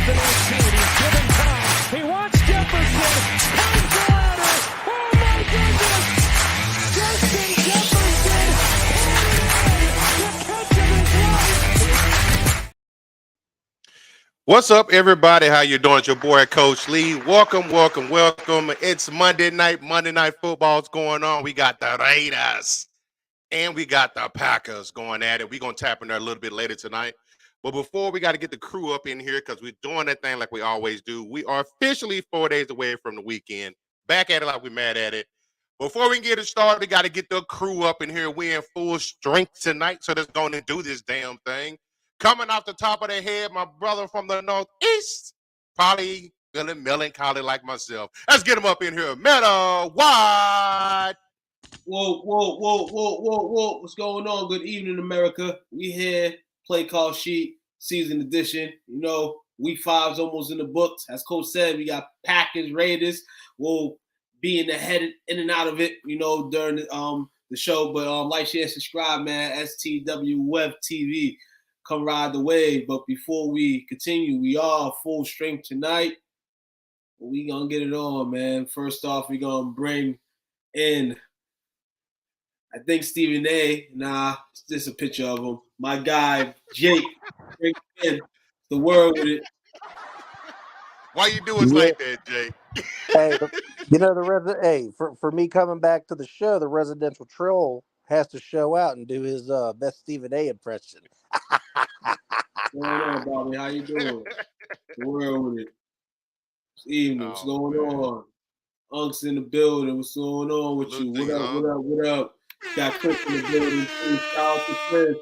the next field. He's given time. He wants Jefferson. Comes the ladder. Oh, my goodness. Justin Jefferson. The catch of his life. What's up, everybody? How you doing? It's your boy, Coach Lee. Welcome. It's Monday night. Monday Night Football's going on. We got the Raiders and we got the Packers going at it. We're going to tap in there a little bit later tonight. But before, we got to get the crew up in here because we're doing that thing like we always do. We are officially 4 days away from the weekend. Back at it like we're mad at it. Before we can get it started, we got to get the crew up in here. We're in full strength tonight, so let's go and do this damn thing. Coming off the top of their head, my brother from the Northeast, probably feeling melancholy like myself. Let's get him up in here. Meta Wide. Whoa. What's going on? Good evening, America. We here, Playcall Sheet, season edition. You know, week 5's almost in the books. As Coach said, we got Packers, Raiders. We'll be in and out of it, you know, during the show. But like, share, subscribe, man. STWF TV. Come ride the wave. But before we continue, we are full strength tonight. We gonna get it on, man. First off, we gonna bring in, I think Stephen A. Nah, it's just a picture of him. My guy, Jake. Bring in the word with it. Why you do us like that, Jake? Hey, you know for me coming back to the show, the residential troll has to show out and do his best Stephen A. impression. What's going on, Bobby? How you doing? The world with it. It's evening. What's going on? Unc's in the building. What's going on with you? What up? Got Chris in the building. Shout out to Chris.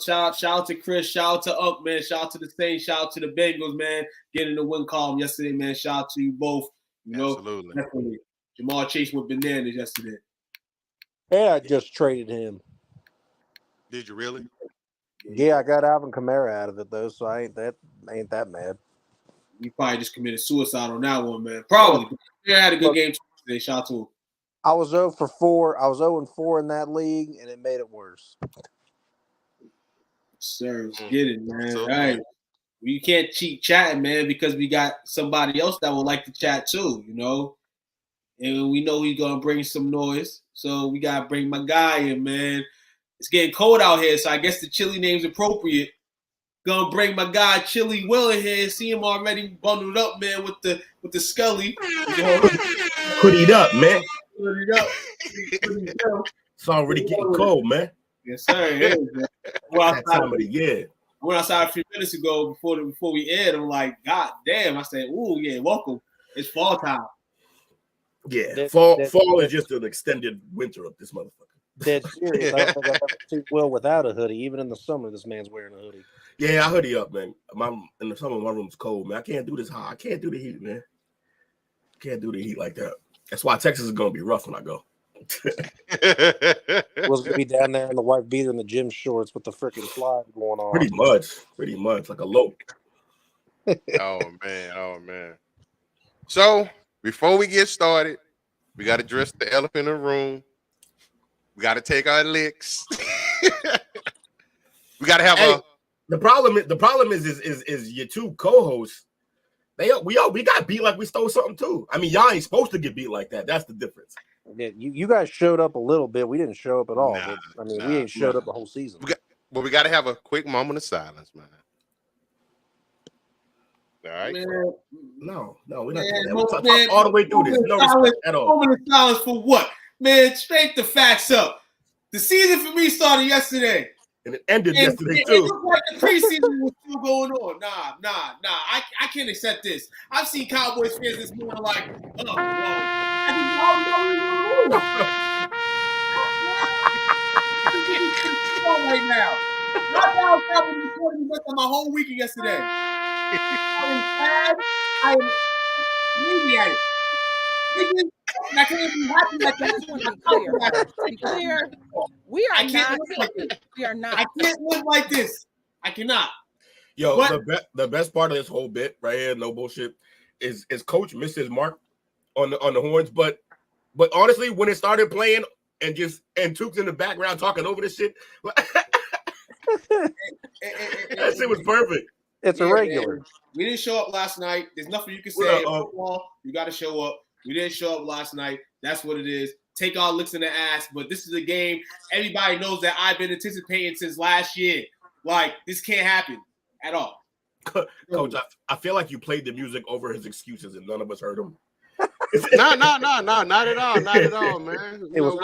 Shout out to Chris. Shout out to Unc, man. Shout out to the Saints. Shout out to the Bengals, man. Getting the win column yesterday, man. Shout out to you both. You know, absolutely. Definitely. Jamal Chase went bananas yesterday. Yeah, I just traded him. Did you really? Yeah, I got Alvin Kamara out of it though, so I ain't that mad. You probably just committed suicide on that one, man. Probably. Yeah, had a good game today. Shout out to him. I was 0 for 4. I was 0-4 in that league, and it made it worse. Sir, let's get it, man. All right. We can't cheat chatting, man, because we got somebody else that would like to chat too, you know. And we know he's gonna bring some noise. So we gotta bring my guy in, man. It's getting cold out here, so I guess the chili name's appropriate. Gonna bring my guy Chili Will in here. See him already bundled up, man, with the Scully. Hoodied up, man. Hoodied up. It's already getting cold, man. Yes, sir. It is, man. That time of the year. I went outside a few minutes ago before we aired. I'm like, God damn. I said, ooh, yeah, welcome. It's fall time. Yeah, fall is just an extended winter of this motherfucker. Dead serious. I don't think I've ever seen Will without a hoodie. Even in the summer, this man's wearing a hoodie. Yeah, I hoodie up, man. In the summer, my room's cold, man. I can't do this hot. I can't do the heat, man. Can't do the heat like that. That's why Texas is gonna be rough when I go. Will's gonna be down there in the white beater and the gym shorts with the freaking fly going on. Pretty much like a lope. Oh man. So before we get started, we got to address the elephant in the room. We got to take our licks. We got to have The problem is your two co-hosts. We got beat like we stole something too. I mean, y'all ain't supposed to get beat like that. That's the difference. Yeah, you guys showed up a little bit. We didn't show up at all. We ain't showed up the whole season. We got to have a quick moment of silence, man. All right. Man, no, we're not doing that. We'll talk all the way through this. No respect at all. Moment of silence for what? Man, straight the facts up. The season for me started yesterday. And it ended yesterday too. It looked like the preseason was still going on. Nah. I can't accept this. I've seen Cowboys fans this morning like, right now. Not my whole weekend yesterday. I am maybe at it. I can't be happy like that. To be clear, we are not. We are not. I can't live like this. I cannot. Yo, the best part of this whole bit right here, no bullshit, is Coach missed his mark on the horns. But honestly, when it started playing and Took's in the background talking over this shit, that shit was perfect. It's a regular. Man. We didn't show up last night. There's nothing you can say. Football, you got to show up. We didn't show up last night. That's what it is. Take our licks in the ass, but this is a game everybody knows that I've been anticipating since last year. Like, this can't happen at all. Coach, I feel like you played the music over his excuses and none of us heard him. No, not at all, man. It was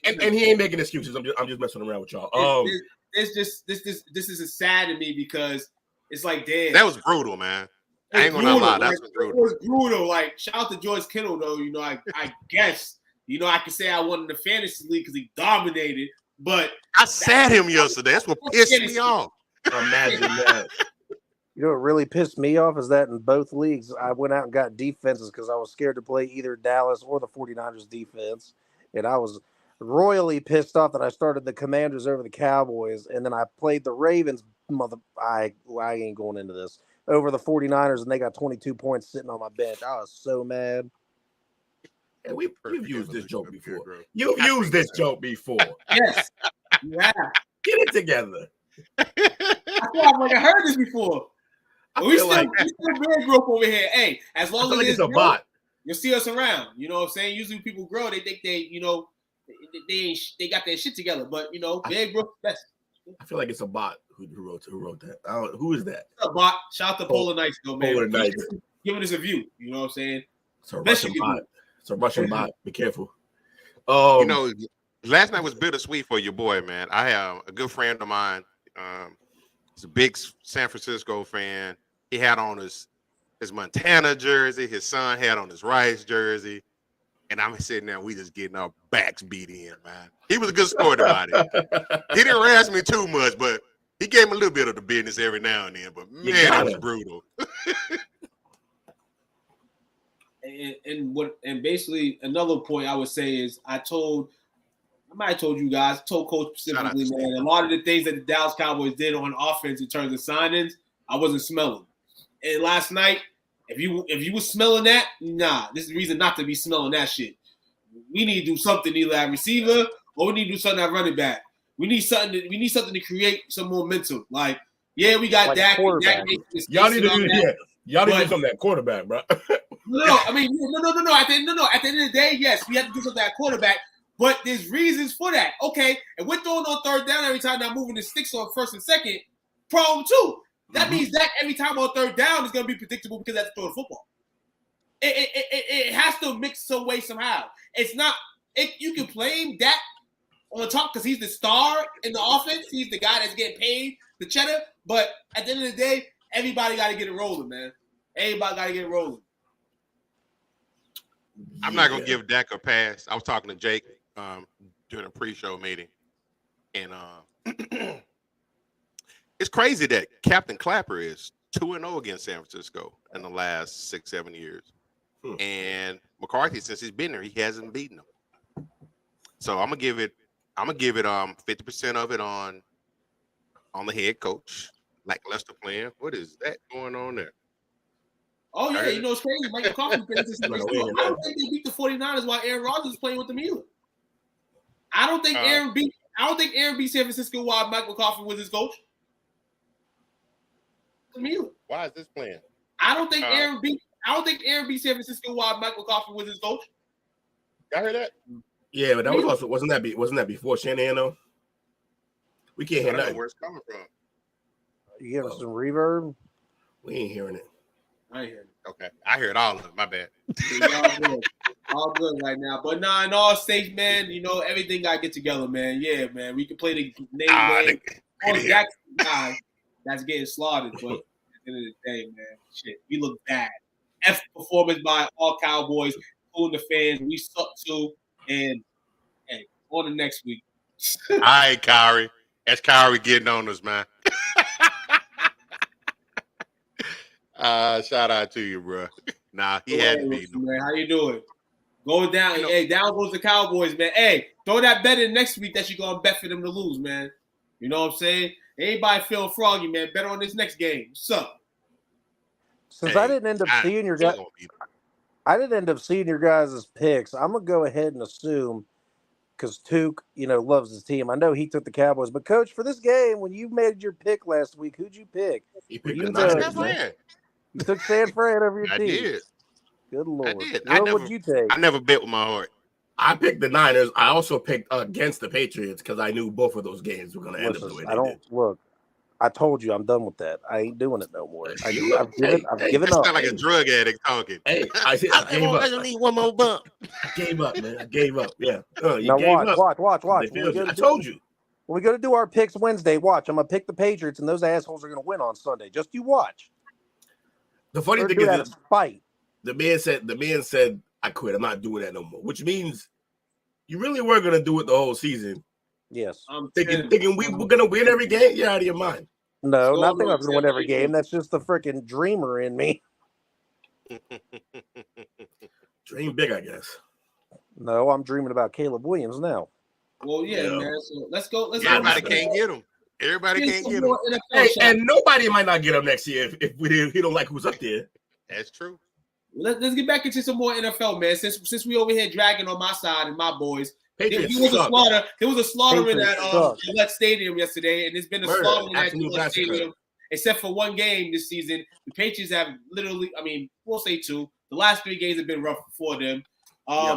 and he ain't making excuses. I'm just messing around with y'all. This is sad to me because it's like, damn, that was brutal, man. I ain't gonna lie, that's brutal. It was brutal. Like, shout out to George Kittle, though. You know, I guess, you know, I could say I won in the fantasy league because he dominated, but I sat him yesterday. That's what pissed me off. Imagine that. You know what really pissed me off is that in both leagues, I went out and got defenses because I was scared to play either Dallas or the 49ers defense. And I was royally pissed off that I started the Commanders over the Cowboys. And then I played the Ravens, I ain't going into this, over the 49ers, and they got 22 points sitting on my bench. I was so mad. And we've used this joke before. You've used this joke before. Yes. Yeah. Get it together. I feel like I heard this before. We still very group over here. Hey, as long as it's a bot, you'll see us around. You know what I'm saying? Usually people grow, they think they they got their shit together. But you know, big group best. I feel like it's a bot who wrote that. Who is that? It's a bot. Shout out to Polar Knights, though, man. Polar Knights. Giving us a view. You know what I'm saying? It's a Russian bot. It's a Russian bot. Be careful. You know, last night was bittersweet for your boy, man. I have a good friend of mine. He's a big San Francisco fan. He had on his Montana jersey. His son had on his Rice jersey. And I'm sitting there, we just getting our backs beat in, man. He was a good sport about it. He didn't harass me too much, but he gave me a little bit of the business every now and then. But man, that was brutal. and basically another point I would say is I might have told you guys, told Coach specifically, man, a lot of the things that the Dallas Cowboys did on offense in terms of signings, I wasn't smelling. And last night, if you were smelling that, nah, this is the reason not to be smelling that shit. We need to do something either at receiver or we need to do something at running back. We need something to create some momentum. Like, yeah, we got Dak. Y'all need to do something at quarterback, bro. No. At the end of the day, yes, we have to do something at quarterback. But there's reasons for that. Okay, and we're throwing on third down every time now moving the sticks on first and second. Problem two. That means that every time on third down is going to be predictable because that's throwing football. It has to mix some way somehow. It's not you can blame that on the top because he's the star in the offense. He's the guy that's getting paid the cheddar. But at the end of the day, everybody got to get it rolling, man. Everybody got to get it rolling. I'm not going to give Dak a pass. I was talking to Jake during a pre-show meeting, and it's crazy that Captain Clapper is 2-0 against San Francisco in the last 6-7 years. And McCarthy, since he's been there, he hasn't beaten them. So I'm gonna give it 50% of it on the head coach, like Lester playing. What is that going on there? Oh yeah, you know it's crazy. Mike McCarthy I don't think they beat the 49ers while Aaron Rodgers is playing with them either. I don't think Aaron beat San Francisco while Mike McCarthy was his coach. Why is this playing? I don't think Aaron beat San Francisco while Mike McCarthy was his coach. Y'all heard that? Yeah, but that was also wasn't that before Shanahan though? We can't hear nothing. Where it's coming from? You give us some reverb? We ain't hearing it. I ain't hearing it. Okay, I heard all of it. My bad. all good right now. But nah, in all states, man, you know everything got to get together, man. Yeah, man, we can play the name. Guy that's getting slaughtered, but at the end of the day, man, shit, we look bad. F performance by all Cowboys, including the fans. We suck too, and hey, on the next week. All right, Kyrie. That's Kyrie getting on us, man. Shout out to you, bro. Nah, he had to be. Man, how you doing? Go down. Hey, down goes the Cowboys, man. Hey, throw that bet in next week that you're going to bet for them to lose, man. You know what I'm saying? Anybody feeling froggy, man, bet on this next game. What's up? Since I didn't end up seeing your guys' picks, I'm going to go ahead and assume because Tuke, loves his team. I know he took the Cowboys, but Coach, for this game, when you made your pick last week, who'd you pick? He picked You the the- Niners, man. You took San Fran over your I team. did. Good Lord. I did. Will, what'd you take? I never bet with my heart. I picked the Niners. I also picked against the Patriots because I knew both of those games were going to end up the way they did. Look. I told you I'm done with that. I ain't doing it no more. I've given That up. sound like a drug addict talking. Hey, I gave up. I need one more bump. I gave up, man. I gave up. Yeah. You Now gave watch. up. I told you. When we go to do our picks Wednesday, watch. I'm gonna pick the Patriots, and those assholes are gonna win on Sunday. Just you watch. The funny thing is, fight. The man said, "I quit. I'm not doing that no more." Which means you really were gonna do it the whole season. Yes. I'm thinking we were gonna win every game. You're out of your mind. No, not thinking I was gonna win every game. That's just the freaking dreamer in me. Dream big, I guess. No, I'm dreaming about Caleb Williams now. Well, yeah, man. So let's go. Everybody can't get him. Everybody can't get him. Hey, and nobody might not get him next year if he don't like who's up there. That's true. Let's get back into some more NFL, man. Since we over here dragging on my side and my boys. There was a slaughter in that Gillette Stadium yesterday, and there's been a slaughter in that Gillette Stadium. Except for one game this season, the Patriots have literally, we'll say two. The last 3 games have been rough for them.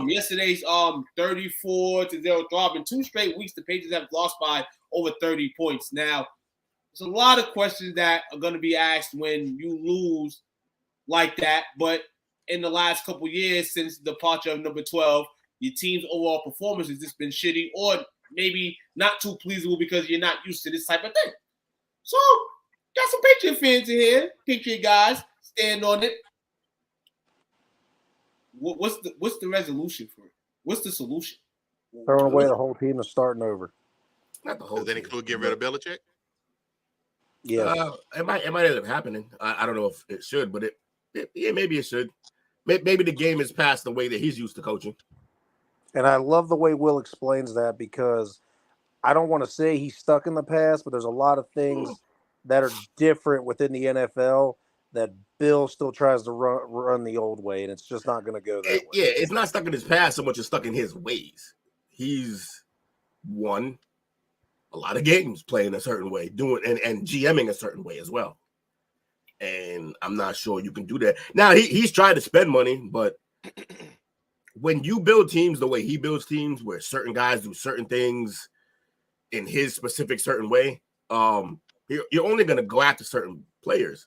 Yesterday's 34-0 drop. In 2 straight weeks, the Patriots have lost by over 30 points. Now, there's a lot of questions that are going to be asked when you lose like that. But in the last couple years, since the departure of number 12, your team's overall performance has just been shitty or maybe not too pleasable because you're not used to this type of thing. So, got some Patriot fans in here, Patriot guys, stand on it. What's the resolution for it? What's the solution? Throwing away the whole team and starting over. Not the whole. Does that include getting rid of Belichick? Yeah, it might end up happening. I don't know if it should, but maybe it should. Maybe the game is past the way that he's used to coaching. And I love the way Will explains that because I don't want to say he's stuck in the past, but there's a lot of things that are different within the NFL that Bill still tries to run the old way, and it's just not going to go that way. Yeah, it's not stuck in his past so much as stuck in his ways. He's won a lot of games playing a certain way, doing and GMing a certain way as well. And I'm not sure you can do that. Now, he's tried to spend money, but when you build teams the way he builds teams, where certain guys do certain things in his specific certain way, you're only going to go after certain players.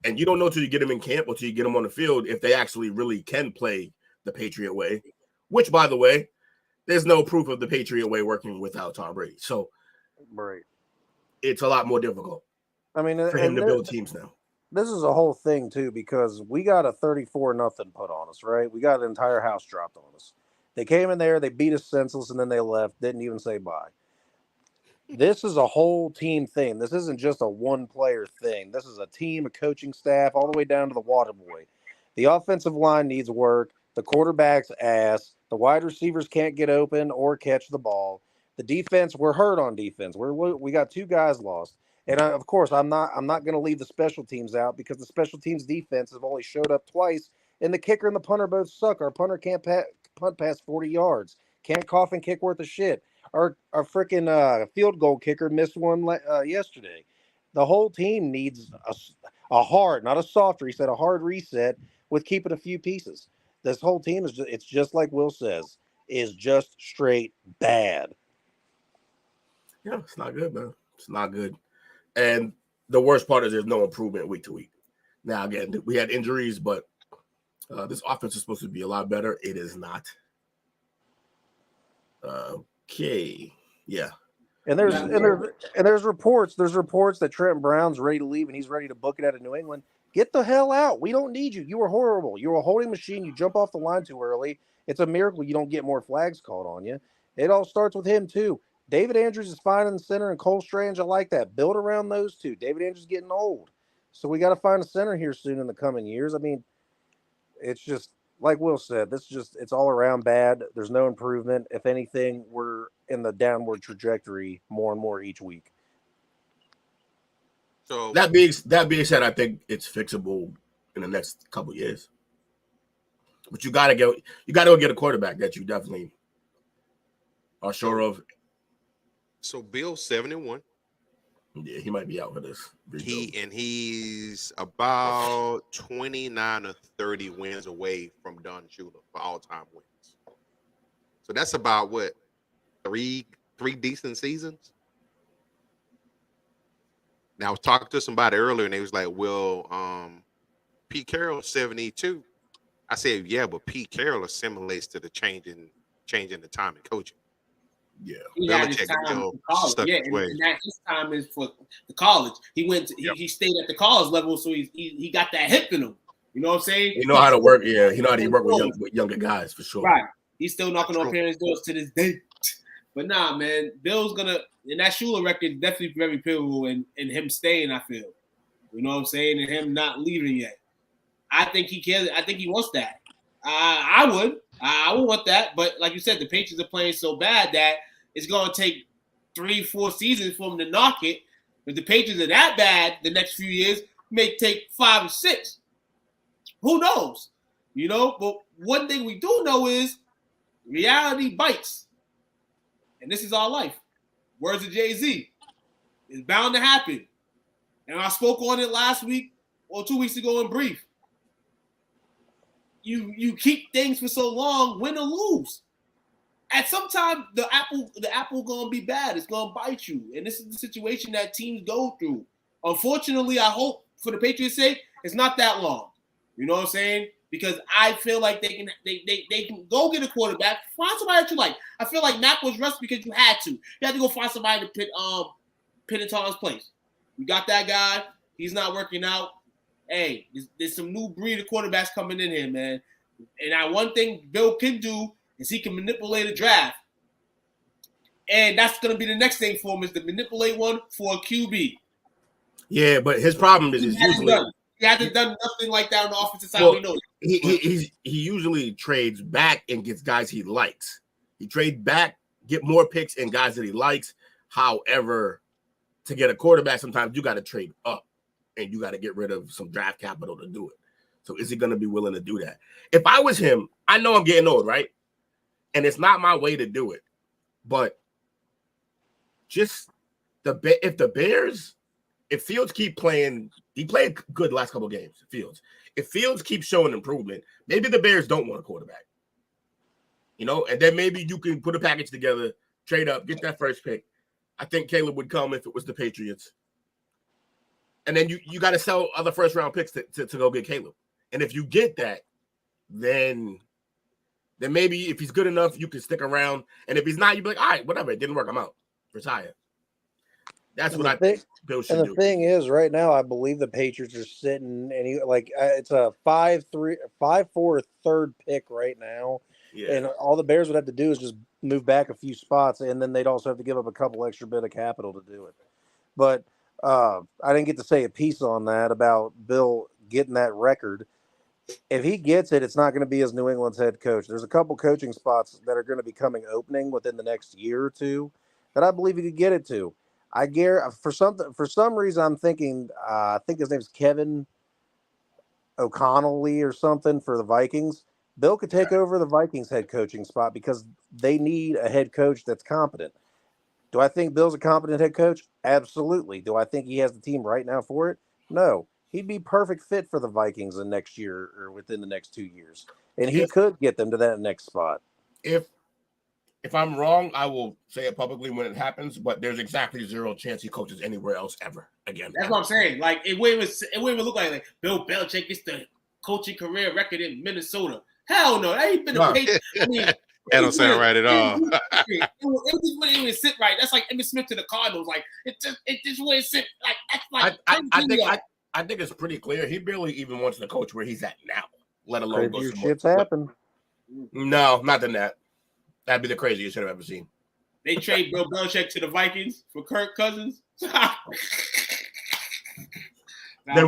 And you don't know till you get them in camp or till you get them on the field if they actually really can play the Patriot way, which, by the way, there's no proof of the Patriot way working without Tom Brady. So right, it's a lot more difficult for him to build teams now. This is a whole thing, too, because we got a 34-0 put on us, right? We got an entire house dropped on us. They came in there, they beat us senseless, and then they left, didn't even say bye. This is a whole team thing. This isn't just a one-player thing. This is a team, a coaching staff, all the way down to the water boy. The offensive line needs work. The quarterback's ass. The wide receivers can't get open or catch the ball. The defense, we're hurt on defense. We got 2 guys lost. And of course, I'm not going to leave the special teams out because the special teams defense have only showed up twice, and the kicker and the punter both suck. Our punter can't punt past 40 yards. Can't cough and kick worth of shit. Our freaking field goal kicker missed one yesterday. The whole team needs a hard, not a soft reset, a hard reset with keeping a few pieces. This whole team it's just like Will says, is just straight bad. Yeah, it's not good, man. It's not good. And the worst part is there's no improvement week to week. Now, again, we had injuries, but this offense is supposed to be a lot better. It is not. Okay. Yeah. And there's reports that Trent Brown's ready to leave and he's ready to book it out of New England. Get the hell out. We don't need you. You were horrible. You were a holding machine. You jump off the line too early. It's a miracle you don't get more flags called on you. It all starts with him too. David Andrews is fine in the center, and Cole Strange, I like that. Build around those two. David Andrews is getting old. So we got to find a center here soon in the coming years. I mean, it's just, like Will said, it's all around bad. There's no improvement. If anything, we're in the downward trajectory more and more each week. So that being said, I think it's fixable in the next couple of years. But you gotta go get a quarterback that you definitely are sure of. So Bill's 71. Yeah, he might be out for this. He's about 29 or 30 wins away from Don Shula for all-time wins. So that's about what, three decent seasons. Now I was talking to somebody earlier, and they was like, "Well, Pete Carroll's 72." I said, "Yeah, but Pete Carroll assimilates to the changing the time and coaching." Yeah, he had his time in college. Yeah, and that his time is for the college. He went. He stayed at the college level, so he got that hip in him. You know what I'm saying? He know how to work. Yeah, he know how to work with younger guys for sure. Right. He's still knocking on parents' doors to this day. But nah, man, Bill's gonna, and that Shula record is definitely very pivotal in him staying. I feel. You know what I'm saying, and him not leaving yet. I think he cares. I think he wants that. I would want that, but like you said, the Patriots are playing so bad that it's going to take 3-4 seasons for them to knock it. If the Patriots are that bad, the next few years may take 5 or 6. Who knows? You know, but one thing we do know is reality bites, and this is our life. Words of Jay-Z. It's bound to happen, and I spoke on it last week or 2 weeks ago in brief. You keep things for so long, win or lose. At some time, the apple gonna be bad. It's gonna bite you, and this is the situation that teams go through. Unfortunately, I hope for the Patriots' sake, it's not that long. You know what I'm saying? Because I feel like they can go get a quarterback, find somebody that you like. I feel like Mac was rushed because you had to. You had to go find somebody to put in Tom's place. You got that guy. He's not working out. Hey, there's some new breed of quarterbacks coming in here, man. And one thing Bill can do is he can manipulate a draft. And that's going to be the next thing for him, is to manipulate one for a QB. Yeah, but his problem is usually he hasn't done nothing like that on the offensive side. We know he usually trades back and gets guys he likes. He trades back, get more picks and guys that he likes. However, to get a quarterback, sometimes you got to trade up. And you got to get rid of some draft capital to do it. So is he going to be willing to do that? If I was him, I know I'm getting old, right? And it's not my way to do it. But just if the Bears, if Fields keep playing, he played good the last couple of games, Fields. If Fields keeps showing improvement, maybe the Bears don't want a quarterback. You know, and then maybe you can put a package together, trade up, get that first pick. I think Caleb would come if it was the Patriots. And then you got to sell other first-round picks to go get Caleb. And if you get that, then maybe if he's good enough, you can stick around. And if he's not, you'd be like, all right, whatever. It didn't work. I'm out. Retire. That's what I think Bill should do. And the thing is, right now, I believe the Patriots are sitting, and it's a 5-4 third pick right now. Yeah. And all the Bears would have to do is just move back a few spots, and then they'd also have to give up a couple extra bit of capital to do it. But I didn't get to say a piece on that about Bill getting that record. If he gets it, it's not going to be as New England's head coach. There's a couple coaching spots that are going to be opening within the next year or two that I believe he could get it to. I guarantee for some reason I'm thinking I think his name's Kevin O'Connell or something for the Vikings. Bill could take over the Vikings head coaching spot because they need a head coach that's competent. Do I think Bill's a competent head coach? Absolutely. Do I think he has the team right now for it? No. He'd be perfect fit for the Vikings in next year or within the next 2 years. And he could get them to that next spot. If I'm wrong, I will say it publicly when it happens, but there's exactly zero chance he coaches anywhere else ever again. That's what I'm saying. Like, it wouldn't even look like Bill Belichick gets the coaching career record in Minnesota. Hell no. That ain't been a Patriot. I mean, that don't sound right at all. It just wouldn't even sit right. That's like Emmitt Smith to the Cardinals. Like it just wouldn't sit like that's like. I think it's pretty clear he barely even wants to coach where he's at now, let alone go somewhere. Shit's happen. No, not than that. That'd be the craziest shit I've ever seen. They trade Bill Belichick to the Vikings for Kirk Cousins. Then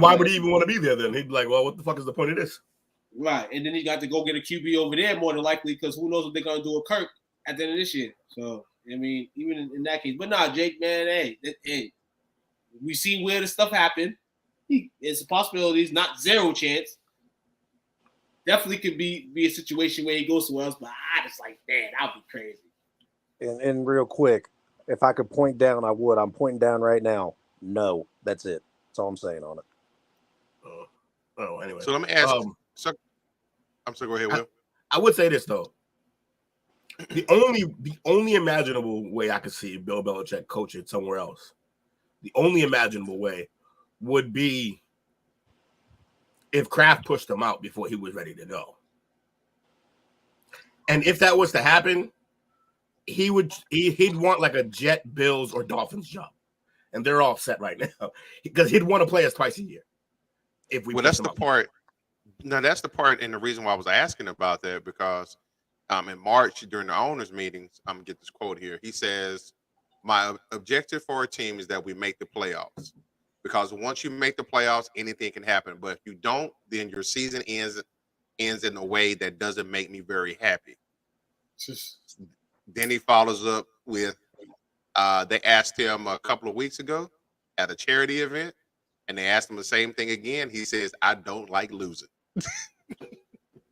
why would he even want to be there? Then he'd be like, "Well, what the fuck is the point of this?" Right, and then he got to go get a QB over there more than likely because who knows what they're gonna do with Kirk at the end of this year. So I mean, even in that case, but nah, Jake, man, hey, we see where the stuff happened. It's a possibility. It's not zero chance. Definitely could be a situation where he goes somewhere else, but I just like, man, that'd be crazy. And real quick, if I could point down, I would. I'm pointing down right now. No, that's it. That's all I'm saying on it. Anyway. So let me ask. I'm sorry. Go ahead, Will. I would say this though. The only imaginable way I could see Bill Belichick coaching somewhere else, the only imaginable way would be if Kraft pushed him out before he was ready to go. And if that was to happen, he'd want like a Jet, Bills, or Dolphins job. And they're all set right now because he'd want to play us twice a year. That's the part. No, that's the part, and the reason why I was asking about that because in March during the owners' meetings, I'm gonna get this quote here. He says, "My objective for a team is that we make the playoffs because once you make the playoffs, anything can happen. But if you don't, then your season ends in a way that doesn't make me very happy." Then he follows up with, they asked him a couple of weeks ago at a charity event, and they asked him the same thing again. He says, "I don't like losing."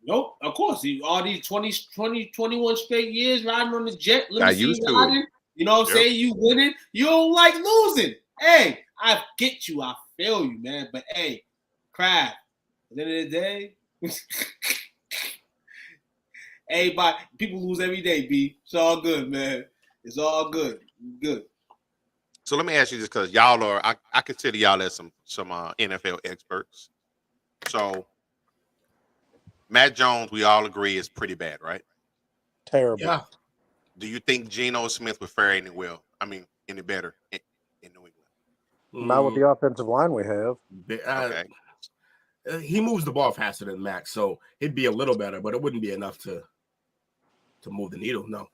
Nope, of course. All these 21 straight years riding on the jet, Got used to it. You know what I'm saying? You winning, you don't like losing. Hey, I get you. I feel you, man. But hey, Kraft, at the end of the day, everybody, people lose every day, B. It's all good, man. It's all good. Good. So let me ask you this because y'all are, I consider y'all as some NFL experts. So Matt Jones, we all agree, is pretty bad, right? Terrible. Yeah. Do you think Geno Smith would fare any better in New England? Not with the offensive line we have. Okay. He moves the ball faster than Max, so it'd be a little better, but it wouldn't be enough to move the needle. No.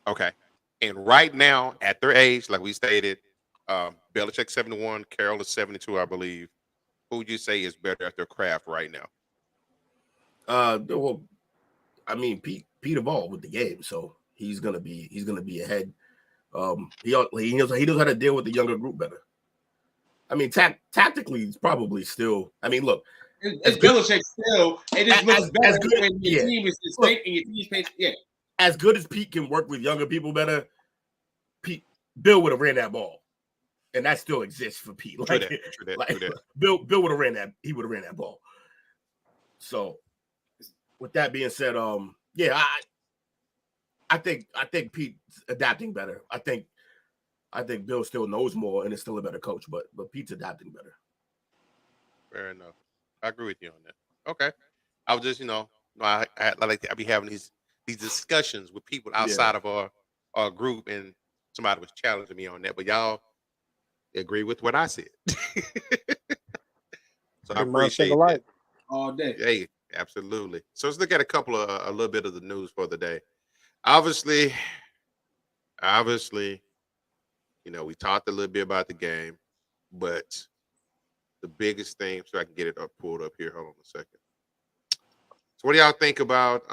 Okay. And right now, at their age, like we stated, Belichick 71, Carroll is 72, I believe. Who would you say is better at their craft right now? Well, I mean, Pete evolved with the game, so he's gonna be ahead. He knows how to deal with the younger group better. I mean, tactically, he's probably still. I mean, look, it's Belichick still. It just looks better when your team is distinct and your team's patient. Yeah. As good as Pete can work with younger people better, Bill would have ran that ball, and that still exists for Pete. True that. Bill would have ran that. He would have ran that ball. So, with that being said, yeah, I think Pete's adapting better. I think Bill still knows more and is still a better coach, but Pete's adapting better. Fair enough. I agree with you on that. Okay. I was just, I be having these discussions with people outside of our group, and somebody was challenging me on that, but y'all agree with what I said. So I appreciate that. All day. Hey, absolutely. So let's look at a little bit of the news for the day. Obviously, we talked a little bit about the game, but the biggest thing, so I can get it pulled up here. Hold on a second. So what do y'all think about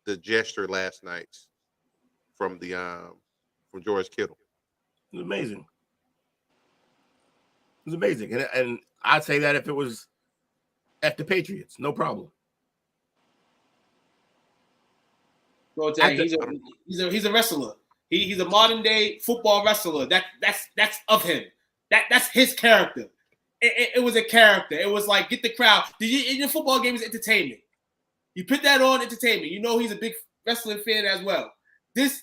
the gesture last night from George Kittle? It was amazing. It was amazing, and I'd say that if it was at the Patriots, no problem. Well, he's a wrestler. He's a modern day football wrestler. That's of him. That's his character. It was a character. It was like, get the crowd. In the football game is entertainment. You put that on entertainment. You know he's a big wrestling fan as well. This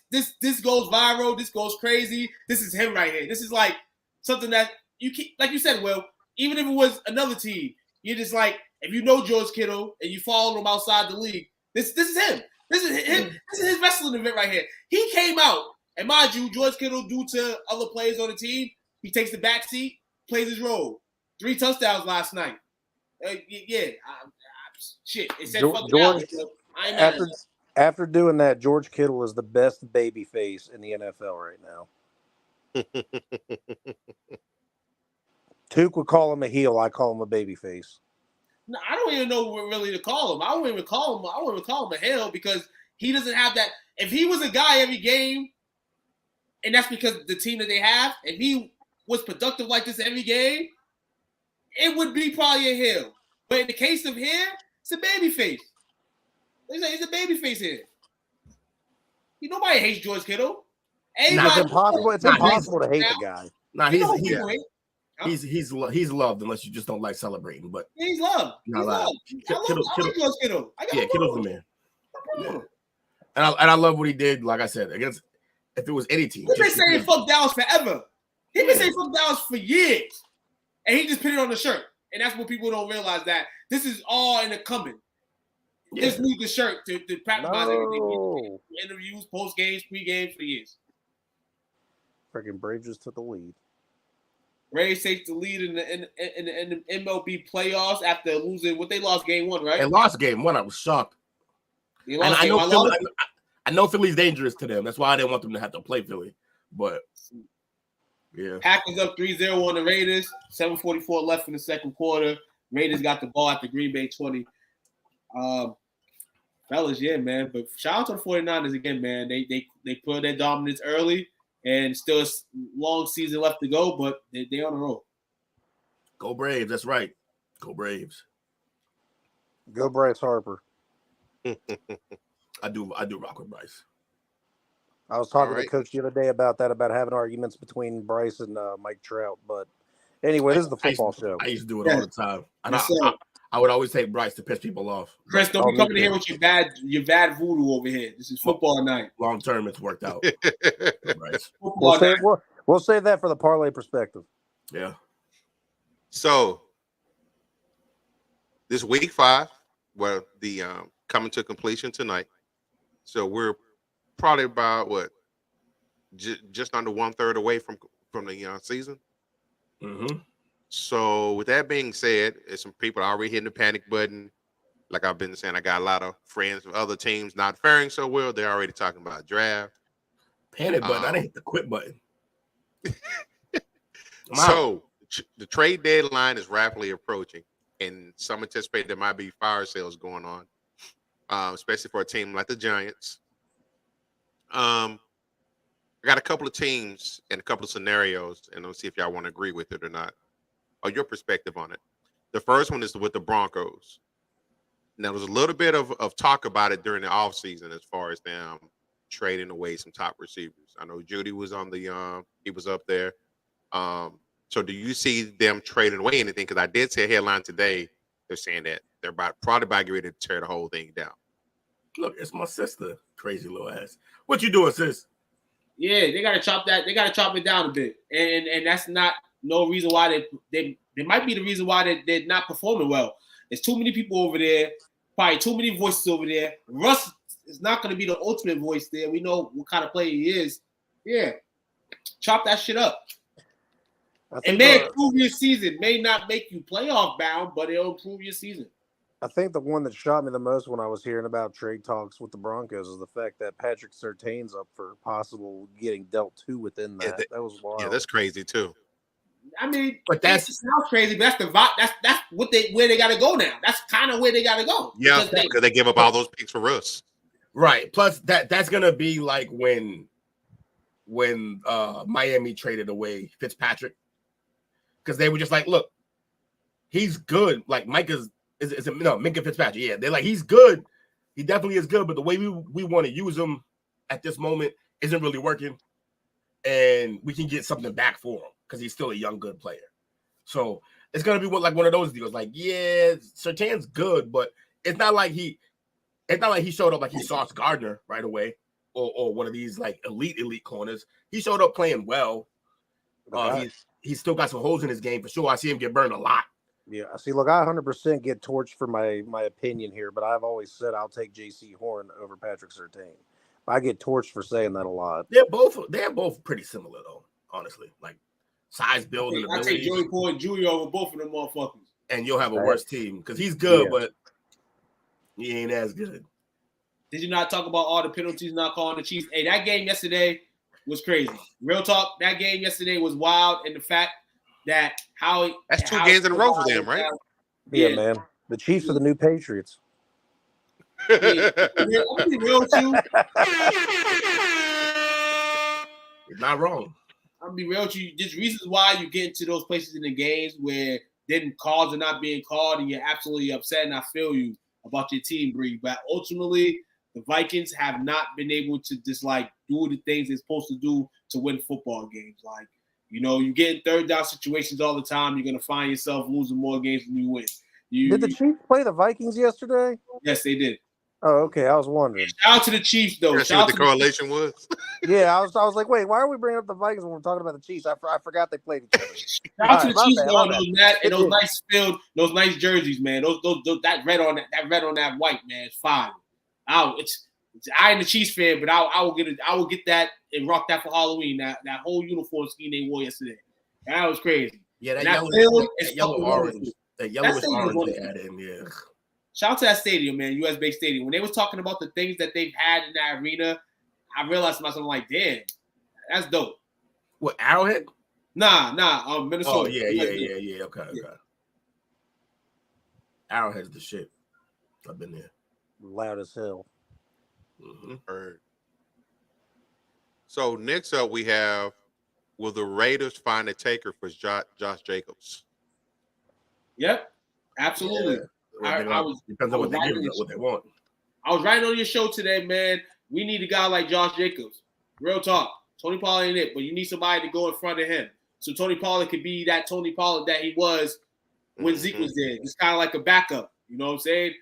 goes viral. This goes crazy. This is him right here. This is like something that you keep, like you said, Will. Even if it was another team, you're just like, if you know George Kittle and you follow him outside the league, this is him. This is him. This is his wrestling event right here. He came out, and mind you, George Kittle, due to other players on the team, he takes the back seat, plays his role. 3 touchdowns last night. Shit. It said fuck George. I ain't mad. After doing that, George Kittle is the best baby face in the NFL right now. Tuke would call him a heel. I call him a baby face. No, I don't even know what really to call him. I wouldn't even call him a heel because he doesn't have that. If he was a guy every game, and that's because the team that they have, if he was productive like this every game, it would be probably a heel. But in the case of here, it's a baby face. He's a baby face here. Nobody hates George Kittle. It's impossible. It's impossible to hate now. the guy. Nah, He's loved unless you just don't like celebrating. But he's loved. He's loved. I like George Kittle. Kittle's the man. Yeah. And I love what he did. Like I said, against if it was any team. He's been saying fuck Dallas forever. He's been saying fuck Dallas for years, and he just put it on the shirt. And that's what people don't realize, that this is all in the coming. Yeah. Just need the shirt to practice everything. Interviews, post games, pre games for years. Freaking Braves just took the lead. Braves take the lead in the MLB playoffs after losing. What they lost game 1, right? They lost game 1. I was shocked. And I know Philly's dangerous to them. That's why I didn't want them to have to play Philly. But yeah, Packers up 3-0 on the Raiders. 7:44 left in the second quarter. Raiders got the ball at the Green Bay 20. Fellas, yeah, man. But shout out to the 49ers again, man. They put their dominance early, and still a long season left to go, but they on the road. Go Braves. That's right. Go Braves. Go Bryce Harper. I do rock with Bryce. I was talking to Coach the other day about having arguments between Bryce and Mike Trout. But anyway, this is the football show. I used to do it all the time. And I would always take Bryce to piss people off. Chris, don't be coming in here with your bad voodoo over here. This is football night. Long term, it's worked out. Bryce. We'll save that for the parlay perspective. Yeah. So this week 5, the coming to completion tonight. So we're probably about just under 1/3 away from the season. Mm-hmm. So with that being said, there's some people already hitting the panic button. Like I've been saying, I got a lot of friends of other teams not faring so well. They're already talking about draft. Panic button. I didn't hit the quit button. So the trade deadline is rapidly approaching, and some anticipate there might be fire sales going on, especially for a team like the Giants. I got a couple of teams and a couple of scenarios, and let's see if y'all want to agree with it or not, or your perspective on it. The first one is with the Broncos. Now, there's a little bit of talk about it during the offseason as far as them trading away some top receivers. I know Judy was on he was up there. So do you see them trading away anything? Because I did see a headline today. They're saying that they're probably about to get ready to tear the whole thing down. Look, it's my sister, crazy little ass. What you doing, sis? Yeah, they gotta chop that. They gotta chop it down a bit, and that's not no reason why they might be the reason why they're not performing well. There's too many people over there, probably too many voices over there. Russ is not going to be the ultimate voice there. We know what kind of player he is. Yeah, chop that shit up. It may improve your season. May not make you playoff bound, but it'll improve your season. I think the one that shocked me the most when I was hearing about trade talks with the Broncos is the fact that Patrick Surtain's up for possible getting dealt to within that. That was wild. Yeah, that's crazy too. I mean, but that's sounds crazy. But that's the vibe. That's where they got to go now. That's kind of where they got to go. Yeah, because they give up all those picks for Russ. Right. Plus, that's gonna be like when Miami traded away Fitzpatrick, because they were just like, look, he's good. Like Minka Fitzpatrick. Yeah, they're like, he's good. He definitely is good. But the way we want to use him at this moment isn't really working, and we can get something back for him because he's still a young, good player. So it's gonna be like one of those deals. Like, yeah, Surtain's good, but it's not like he showed up like he Sauce Gardner right away, or one of these like elite corners. He showed up playing well. He's still got some holes in his game for sure. I see him get burned a lot. Yeah, see, look, I 100% get torched for my opinion here, but I've always said I'll take J.C. Horn over Patrick Surtain. I get torched for saying that a lot. They're both pretty similar though, honestly. Like size, build, and ability. I take Joey Porter Jr. over both of them motherfuckers. And you'll have a worse team because he's good, but he ain't as good. Did you not talk about all the penalties not calling the Chiefs? Hey, that game yesterday was crazy. Real talk, that game yesterday was wild, and the fact that that's 2 games in a row for them, right? Yeah, man. The Chiefs are the new Patriots. I'm gonna be real with you. You're not wrong. I'm gonna be real with you. There's reasons why you get into those places in the games where then calls are not being called, and you're absolutely upset. And I feel you about your team, Bree. But ultimately, the Vikings have not been able to just like do the things they're supposed to do to win football games. Like, you know, you get in third down situations all the time. You're gonna find yourself losing more games than you win. Did the Chiefs play the Vikings yesterday? Yes, they did. Oh, okay. I was wondering. Shout out to the Chiefs, though. See what the correlation was. Yeah, I was like, wait, why are we bringing up the Vikings when we're talking about the Chiefs? I forgot they played each other. Shout out to the Chiefs, though, and those nice field, those nice jerseys, man. Those that red on that white, man. It's fine. I ain't a Chiefs fan, but I will get that and rock that for Halloween. That whole uniform scheme they wore yesterday. That was crazy. Yeah, that yellow orange they had in there. Shout out to that stadium, man, US-based stadium. When they was talking about the things that they've had in that arena, I realized to myself, I'm like, damn, that's dope. What, Arrowhead? Nah, Minnesota. Oh, yeah. Okay. Arrowhead's the shit. I've been there. Loud as hell. Heard. So next up we have, will the Raiders find a taker for Josh Jacobs? Yep, absolutely. Yeah. Depends on what they give them, what they want. I was writing on your show today, man. We need a guy like Josh Jacobs. Real talk. Tony Pollard ain't it, but you need somebody to go in front of him. So Tony Pollard could be that Tony Pollard that he was when Zeke was there. It's kind of like a backup. You know what I'm saying?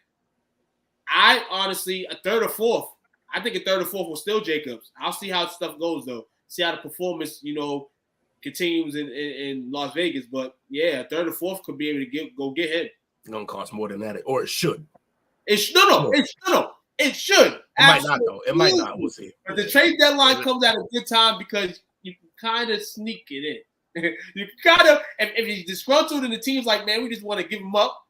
I honestly, a third or fourth. I think a third or fourth will still Jacobs. I'll see how stuff goes, though. See how the performance, continues in Las Vegas. But, yeah, a third or fourth could be able to go get him. It's going to cost more than that, or it should. It should. It should. It might not, though. It might not. We'll see. But the trade deadline comes at a good time because you can kind of sneak it in. You kind of, if he's disgruntled and the team's like, man, we just want to give him up,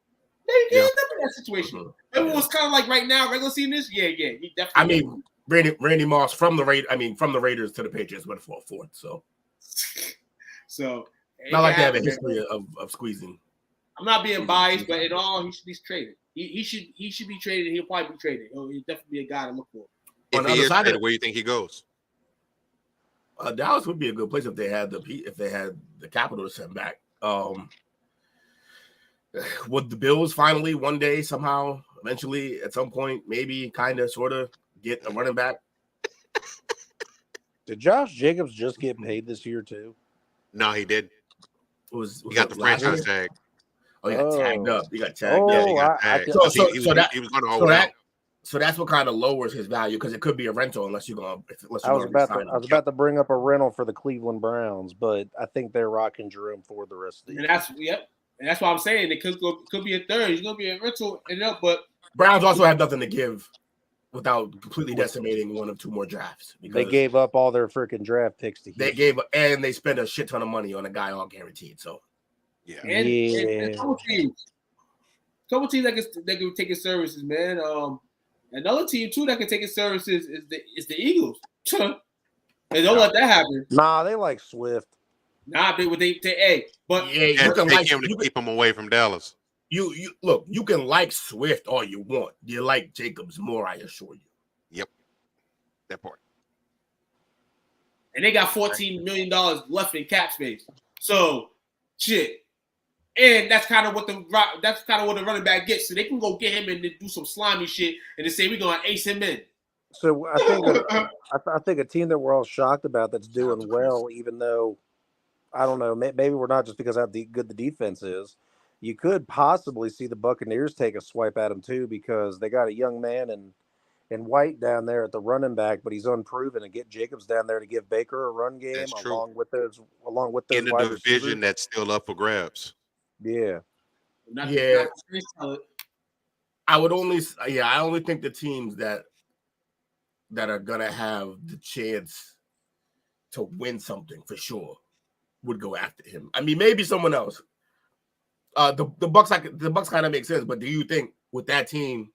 then you get up in that situation. Everyone's kind of like right now, regular season is, he definitely. I mean, Randy Moss from the Raiders to the Patriots went for a fourth, so. Not like they have a history of squeezing. I'm not being biased, but in all, he should be traded. He should be traded. He'll probably be traded. He'll definitely be a guy to look for. If he is traded, where do you think he goes? Dallas would be a good place if they had the capital to send back. Would the Bills finally one day somehow, eventually, at some point, maybe kind of sort of get a running back? Did Josh Jacobs just get paid this year too? No, he did. He got the franchise tag. Oh, he got tagged up. He got tagged up. He got tagged. He was going to hold out. So that's what kind of lowers his value because it could be a rental unless you're going. I was about to bring up a rental for the Cleveland Browns, but I think they're rocking Jerome Ford the rest of the year. And that's why I'm saying it could be a third. He's going to be a rental, but Browns also have nothing to give without completely decimating one of two more drafts. They gave up all their freaking draft picks to Houston. And they spent a shit ton of money on a guy all guaranteed. So and a couple teams that can take his services, man. Another team too that can take his services is the Eagles. And don't let that happen. Nah, they like Swift. Nah, but you can keep him away from Dallas. You look, you can like Swift all you want. You like Jacobs more, I assure you. Yep. That part. And they got $14 million left in cap space. So shit. And that's kind of what the running back gets. So they can go get him and do some slimy shit and then say we're gonna ace him in. So I think a team that we're all shocked about that's doing well, even though I don't know, maybe we're not just because how good the defense is. You could possibly see the Buccaneers take a swipe at him too because they got a young man in White down there at the running back, but he's unproven, and get Jacobs down there to give Baker a run game along with those in the division that's still up for grabs. Yeah. I only think the teams that are gonna have the chance to win something for sure would go after him. I mean, maybe someone else. The Bucks kind of make sense, but do you think with that team,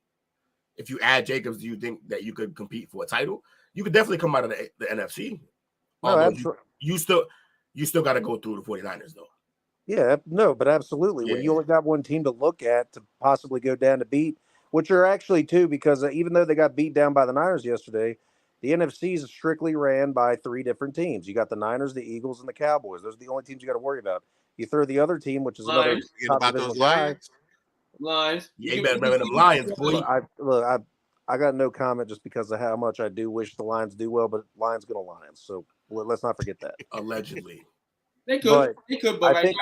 if you add Jacobs, do you think that you could compete for a title? You could definitely come out of the NFC. No, you still got to go through the 49ers though. Yeah, no, but absolutely. Yeah. When you only got one team to look at to possibly go down to beat, which are actually two, because even though they got beat down by the Niners yesterday, the NFC is strictly ran by three different teams. You got the Niners, the Eagles, and the Cowboys. Those are the only teams you got to worry about. You throw the other team, which is another top about those Lions. Lions. Yeah, you better remember them Lions, boy. I got no comment just because of how much I do wish the Lions do well, but Lions gonna Lions. So let's not forget that. Allegedly. They could. But They could, but I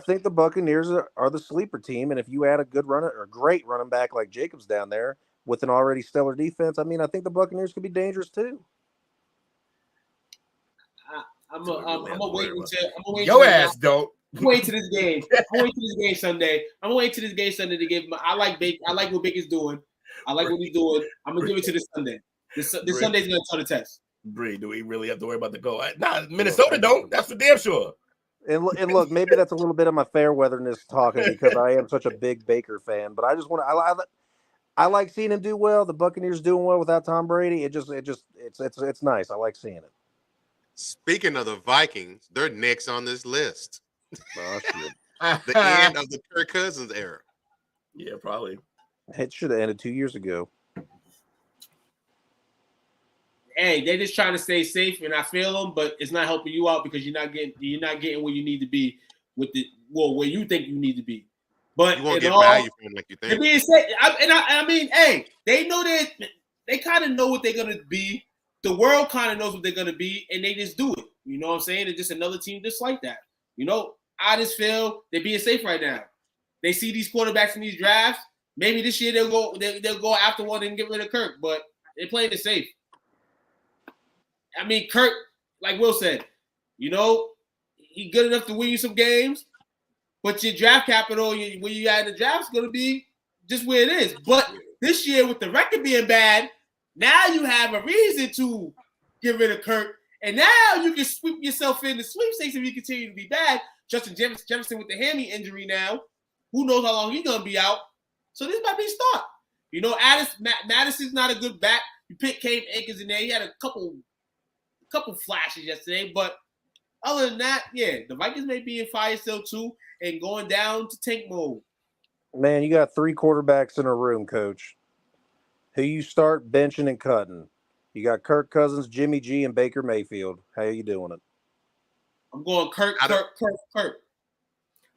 think the Buccaneers are the sleeper team, and if you add a good runner or great running back like Jacobs down there with an already stellar defense, I mean, I think the Buccaneers could be dangerous too. I'm gonna wait until your ass don't. I'm waiting to this game. I'm waiting to this game Sunday. I'm waiting to this game Sunday to give my. I like what Baker's doing. I like what he's doing. I'm gonna give it to this Sunday. This Sunday's gonna turn the test. Bree, do we really have to worry about the goal? Nah, Minnesota don't. That's for damn sure. And look, maybe that's a little bit of my fair weatherness talking because I am such a big Baker fan. But I just want to. I like seeing him do well. The Buccaneers doing well without Tom Brady. It's nice. I like seeing it. Speaking of the Vikings, they're next on this list. Oh, shit. The end of the Kirk Cousins era. Yeah, probably. It should have ended 2 years ago. Hey, they're just trying to stay safe, and I feel them, but it's not helping you out because you're not getting where you need to be with where you think you need to be. But you won't get value from them like you think. Being safe, I mean, hey, they know that they kind of know what they're gonna be. The world kind of knows what they're gonna be, and they just do it. You know what I'm saying? It's just another team just like that. You know, I just feel they're being safe right now. They see these quarterbacks in these drafts. Maybe this year they'll go after one and get rid of Kirk, but they're playing it safe. I mean, Kirk, like Will said, you know, he's good enough to win you some games, but your draft capital, when you add the draft, is going to be just where it is. But this year, with the record being bad, now you have a reason to get rid of Kirk, and now you can sweep yourself in the sweepstakes if you continue to be bad. Justin Jefferson with the hammy injury now, who knows how long he's going to be out. So this might be a start. You know, Madison's not a good back. You pick Cam Akers in there. He had a couple flashes yesterday, but other than that, yeah, the Vikings may be in fire still too and going down to tank mode. Man, you got 3 quarterbacks in a room, Coach. Who you start benching and cutting? You got Kirk Cousins, Jimmy G, and Baker Mayfield. How are you doing it? I'm going Kirk.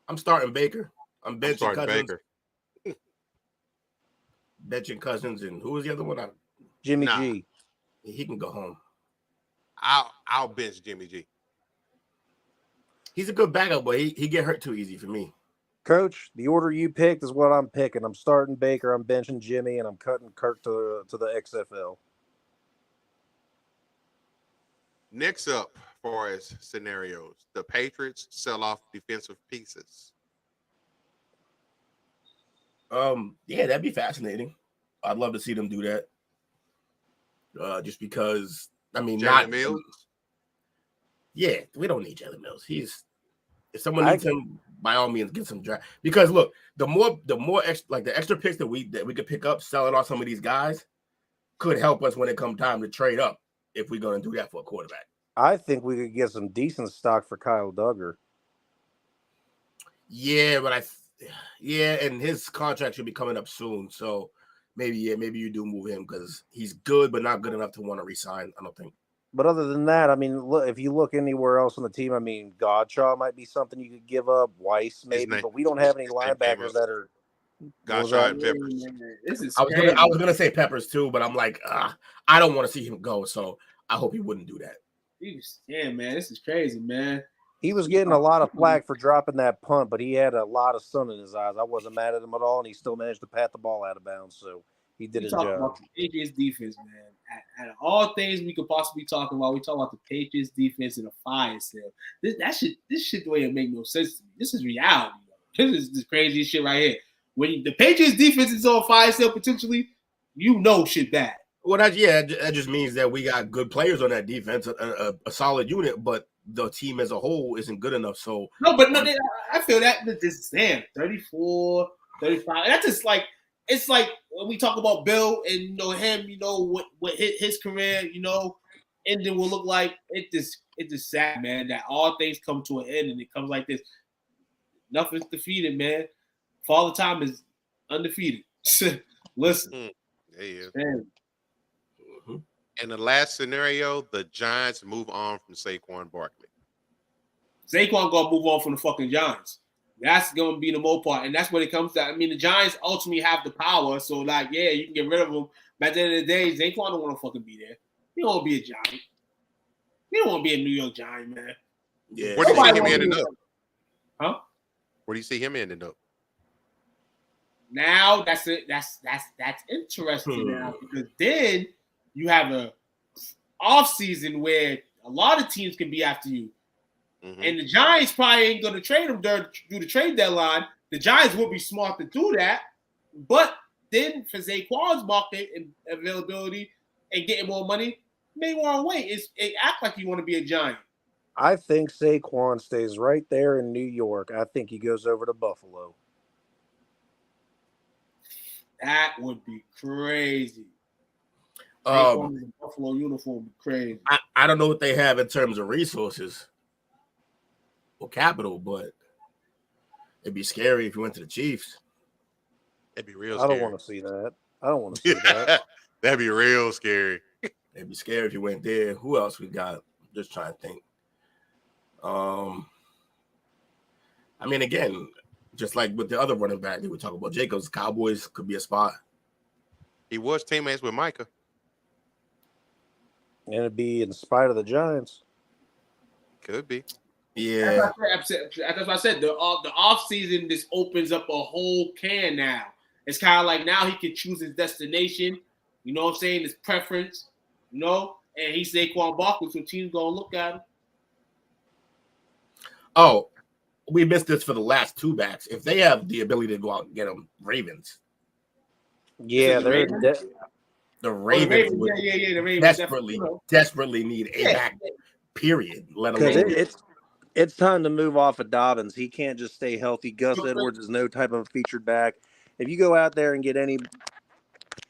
I'm starting Baker. I'm benching Cousins. Baker. Benching Cousins, and who was the other one? Jimmy G. He can go home. I'll bench Jimmy G. He's a good backup, but he get hurt too easy for me. Coach, the order you picked is what I'm picking. I'm starting Baker, I'm benching Jimmy, and I'm cutting Kirk to the XFL. Next up, for as scenarios, the Patriots sell off defensive pieces. Yeah, that'd be fascinating. I'd love to see them do that. Just because, I mean, Jalen Mills. Yeah, we don't need Jalen Mills. If someone needs him, by all means, get some draft. Because look, the more the extra picks that we could pick up, selling off some of these guys, could help us when it comes time to trade up. If we're going to do that for a quarterback, I think we could get some decent stock for Kyle Duggar. Yeah, but and his contract should be coming up soon. So maybe you do move him because he's good, but not good enough to want to resign. I don't think. But other than that, I mean, look, if you look anywhere else on the team, I mean, Godshaw might be something you could give up. Weiss maybe, but we don't have any linebackers that are. Godshaw and Peppers. I was gonna say Peppers too, but I'm like, I don't want to see him go. So I hope he wouldn't do that. Man, this is crazy, man. He was getting a lot of flack for dropping that punt, but he had a lot of sun in his eyes. I wasn't mad at him at all, and he still managed to pat the ball out of bounds. So he did his job. About the Patriots defense, man. Out of all things we could possibly talk about, we talk about the Patriots defense and a fire sale. This shit don't even make no sense to me. This is reality. This is this crazy shit right here. When the Patriots defense is on fire sale potentially, you know shit bad. Well, that just means that we got good players on that defense, a solid unit, but the team as a whole isn't good enough. So I feel that this damn 34, 35. That's just like it's like when we talk about Bill and him, what his career, ending will look like. It's just sad, man, that all things come to an end and it comes like this. Nothing's defeated, man. Father Time is undefeated. Listen. There he is. Mm-hmm. In the last scenario, the Giants move on from Saquon Barkley. Saquon gonna move on from the fucking Giants. That's going to be the most part, and that's what it comes to. I mean, the Giants ultimately have the power, so like, yeah, you can get rid of them. But at the end of the day, Saquon don't want to fucking be there. He don't want to be a Giant. He don't want to be a New York Giant, man. Yeah. Where do you see him ending up? Huh? Where do you see him ending up? Now that's it. That's interesting now, because then you have a off season where a lot of teams can be after you. And the Giants probably ain't going to trade him through the trade deadline. The Giants would be smart to do that. But then for Saquon's market and availability and getting more money, may want to wait. It act like you want to be a Giant. I think Saquon stays right there in New York. I think he goes over to Buffalo. That would be crazy. Saquon in a Buffalo uniform would be crazy. I don't know what they have in terms of resources or capital, but it'd be scary if you went to the Chiefs. It'd be real I scary. don't want to see that. I don't want to see that. That'd be real scary. It'd be scary if you went there. Who else we got? Just trying to think. I mean, again, just like with the other running back that we talk about, Jacobs, Cowboys could be a spot. He was teammates with Micah. And it'd be in spite of the Giants. Could be. Yeah. That's what I said. The off season just opens up a whole can now. It's kind of like now he can choose his destination. You know what I'm saying? His preference. You know, and he's Saquon Barkley, so teams gonna look at him. Oh, we missed this for the last two backs. If they have the ability to go out and get them, Ravens. Yeah, the Ravens? The Ravens would the Ravens desperately need a back. Period. Let Because alone it's time to move off of Dobbins. He can't just stay healthy. Gus Edwards is no type of a featured back. If you go out there and get any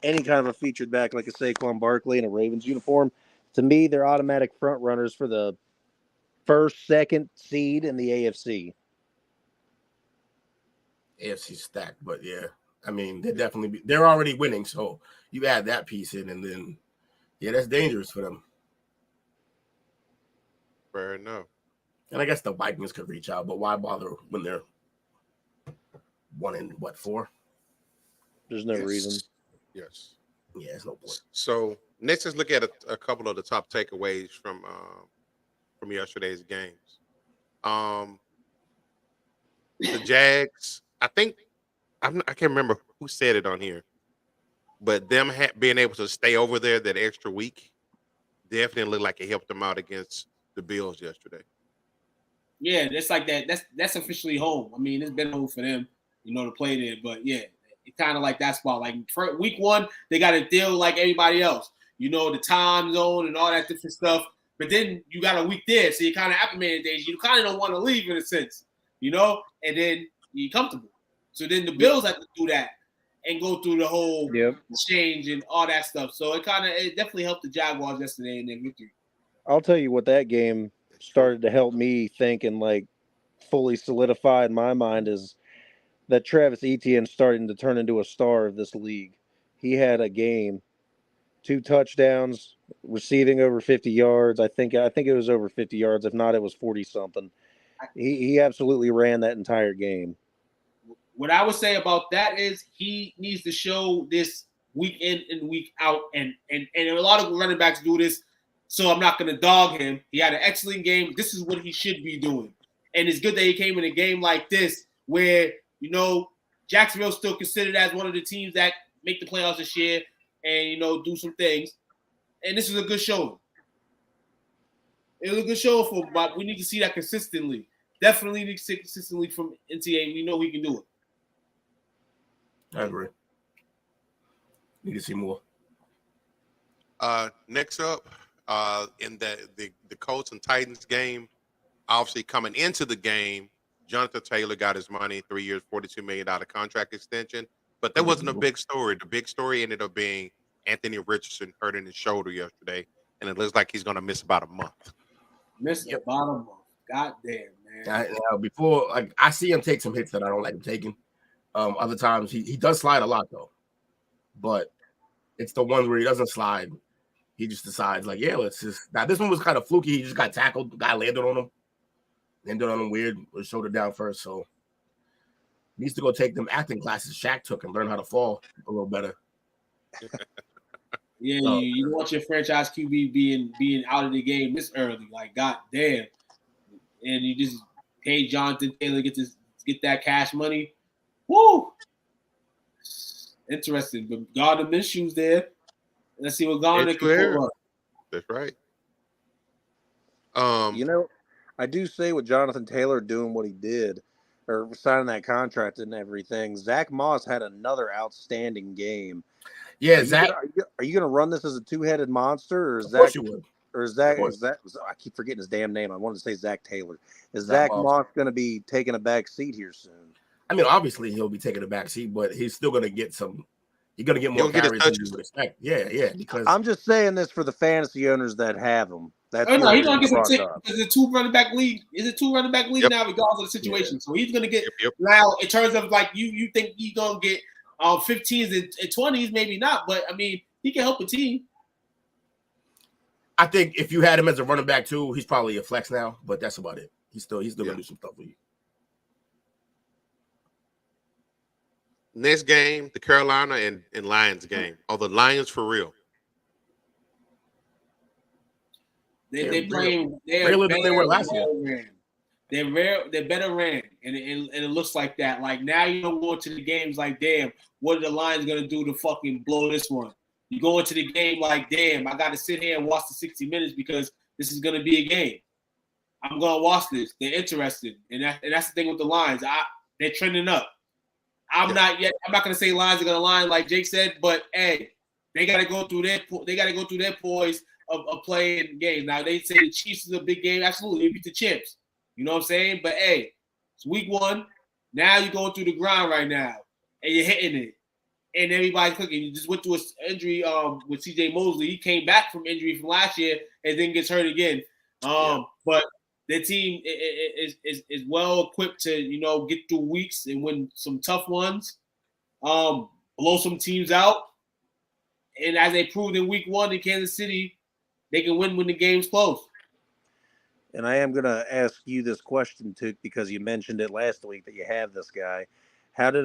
kind of a featured back like a Saquon Barkley in a Ravens uniform, to me, they're automatic front runners for the first, second seed in the AFC. AFC stacked, but yeah. I mean, they're already winning, so you add that piece in, and then that's dangerous for them. Fair enough. And I guess the Vikings could reach out, but why bother when they're 1-4? There's no reason. Yes. Yeah, it's no point. So next, let's look at a couple of the top takeaways from yesterday's games. The Jags. I think I can't remember who said it on here, but them being able to stay over there that extra week definitely looked like it helped them out against the Bills yesterday. Yeah, it's like that. That's officially home. I mean, it's been home for them, to play there. But yeah, it's kind of like that spot. Like for week one, they got to deal like everybody else. The time zone and all that different stuff. But then you got a week there, so you kind of acclimated days. You kind of don't want to leave in a sense, and then you're comfortable. So then the Bills have to do that and go through the whole change and all that stuff. So it definitely helped the Jaguars yesterday in their victory. I'll tell you what that game started to help me think and like fully solidify in my mind is that Travis Etienne starting to turn into a star of this league. He had a game, 2 touchdowns, receiving over 50 yards. I think it was over 50 yards. If not, it was 40 something. He absolutely ran that entire game. What I would say about that is he needs to show this week in and week out, and a lot of running backs do this. So I'm not going to dog him. He had an excellent game. This is what he should be doing, and it's good that he came in a game like this where Jacksonville's still considered as one of the teams that make the playoffs this year and do some things. And this is a good show. It was a good show for him, but we need to see that consistently. Definitely need to see it consistently from NTA. We know he can do it. I agree. Need to see more. Next up, in the Colts and Titans game, obviously coming into the game, Jonathan Taylor got his money, 3 years, $42 million contract extension. But that wasn't a big story. The big story ended up being Anthony Richardson hurting his shoulder yesterday, and it looks like he's going to miss about a month. About a month. God damn, man. Before, I see him take some hits that I don't like him taking. Other times he does slide a lot though, but it's the one where he doesn't slide. He just decides let's just. Now this one was kind of fluky. He just got tackled. The guy landed on him weird with his shoulder down first. So needs to go take them acting classes Shaq took and learn how to fall a little better. Yeah, No. you want your franchise QB being out of the game this early, like goddamn, and you just pay Jonathan Taylor to get that cash money. Woo! Interesting, but Gardner Minshew's there. Let's see what Gardner can pull up. That's right. I do say with Jonathan Taylor doing what he did, or signing that contract and everything, Zach Moss had another outstanding game. Yeah, are Zach. Are you going to run this as a two-headed monster, or is Of course you would. Or is that? I keep forgetting his damn name. I wanted to say Zach Taylor. Is Zach Moss going to be taking a back seat here soon? I mean, obviously he'll be taking a back seat, but he's still going to get some. You're going to get more carries than you would expect. Yeah. Because I'm just saying this for the fantasy owners that have him. That's he's going to get some tick. Is it two running back league? Is it two running back league now, regardless of the situation? Yeah. So he's going to get now in terms of like you think he's going to get 15s and 20s, maybe not, but I mean he can help a team. I think if you had him as a running back too, he's probably a flex now, but that's about it. He's still gonna do some stuff for you. Next game, the Carolina and Lions game. Are the Lions for real? They're playing. They're better than they were last year. They're better ran, and it looks like that. Like now you don't go into the games like, damn, what are the Lions gonna do to fucking blow this one? You go into the game like, damn, I got to sit here and watch the 60 minutes because this is going to be a game. I'm going to watch this. They're interested. And that's the thing with the Lions. They're trending up. I'm not going to say Lions are going to line like Jake said, but, hey, they got to go through their poise of playing games. Now, they say the Chiefs is a big game. Absolutely. They beat the Chips. You know what I'm saying? But, hey, it's week 1. Now you're going through the grind right now, and you're hitting it. And everybody's cooking. You just went through an injury with C.J. Mosley. He came back from injury from last year and then gets hurt again. But their team is well equipped to get through weeks and win some tough ones, blow some teams out. And as they proved in week 1 in Kansas City, they can win when the game's close. And I am going to ask you this question, Tuke, because you mentioned it last week that you have this guy. How'd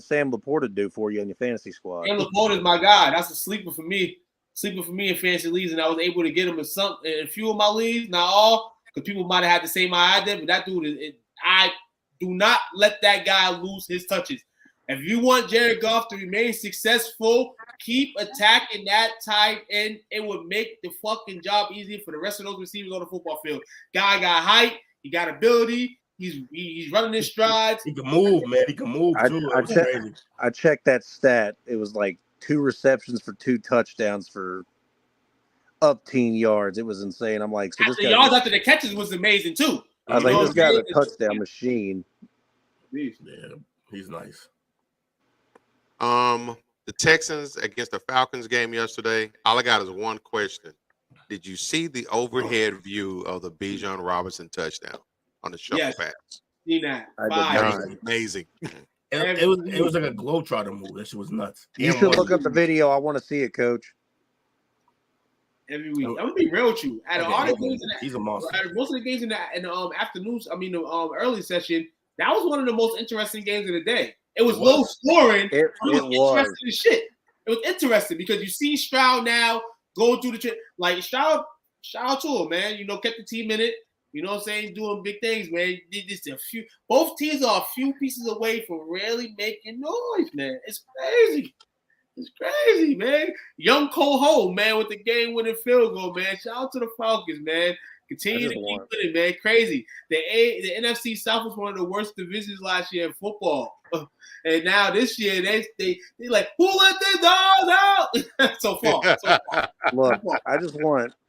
Sam Laporta do for you in your fantasy squad? Sam Laporta is my guy. That's a sleeper for me. Sleeper for me in fantasy leagues, and I was able to get him in a few of my leagues, not all, because people might have had the same idea. But that dude I do not let that guy lose his touches. If you want Jared Goff to remain successful, keep attacking that tight end. It would make the fucking job easier for the rest of those receivers on the football field. Guy got height. He got ability. He's running his strides. He can move, man. He can move too. I checked that stat. It was like 2 receptions for 2 touchdowns for up 10 yards. It was insane. I'm like, so the yards after the catches was amazing too. I was like, this guy's a touchdown machine. Yeah, he's nice. The Texans against the Falcons game yesterday. All I got is one question: did you see the overhead view of the Bijan Robinson touchdown on the shuffle pass? Seen that. Amazing. It was like a globetrotter move. That shit was nuts. You should look up the video. I want to see it, Coach. Every week, I'm gonna be real with you. He's a monster. Most of the games in the afternoons, early session, that was one of the most interesting games of the day. It was low scoring. It was interesting as shit. It was interesting because you see Stroud now going through the trip. Like Stroud, shout out to him, man. Kept the team in it. You know what I'm saying? Doing big things, man. Both teams are a few pieces away from really making noise, man. It's crazy. It's crazy, man. Young Cole Ho, man, with the game-winning field goal, man. Shout out to the Falcons, man. Continue to keep winning, man. Crazy. The NFC South was one of the worst divisions last year in football. And now this year, they like, who let the dogs out? So far. Look, I just want –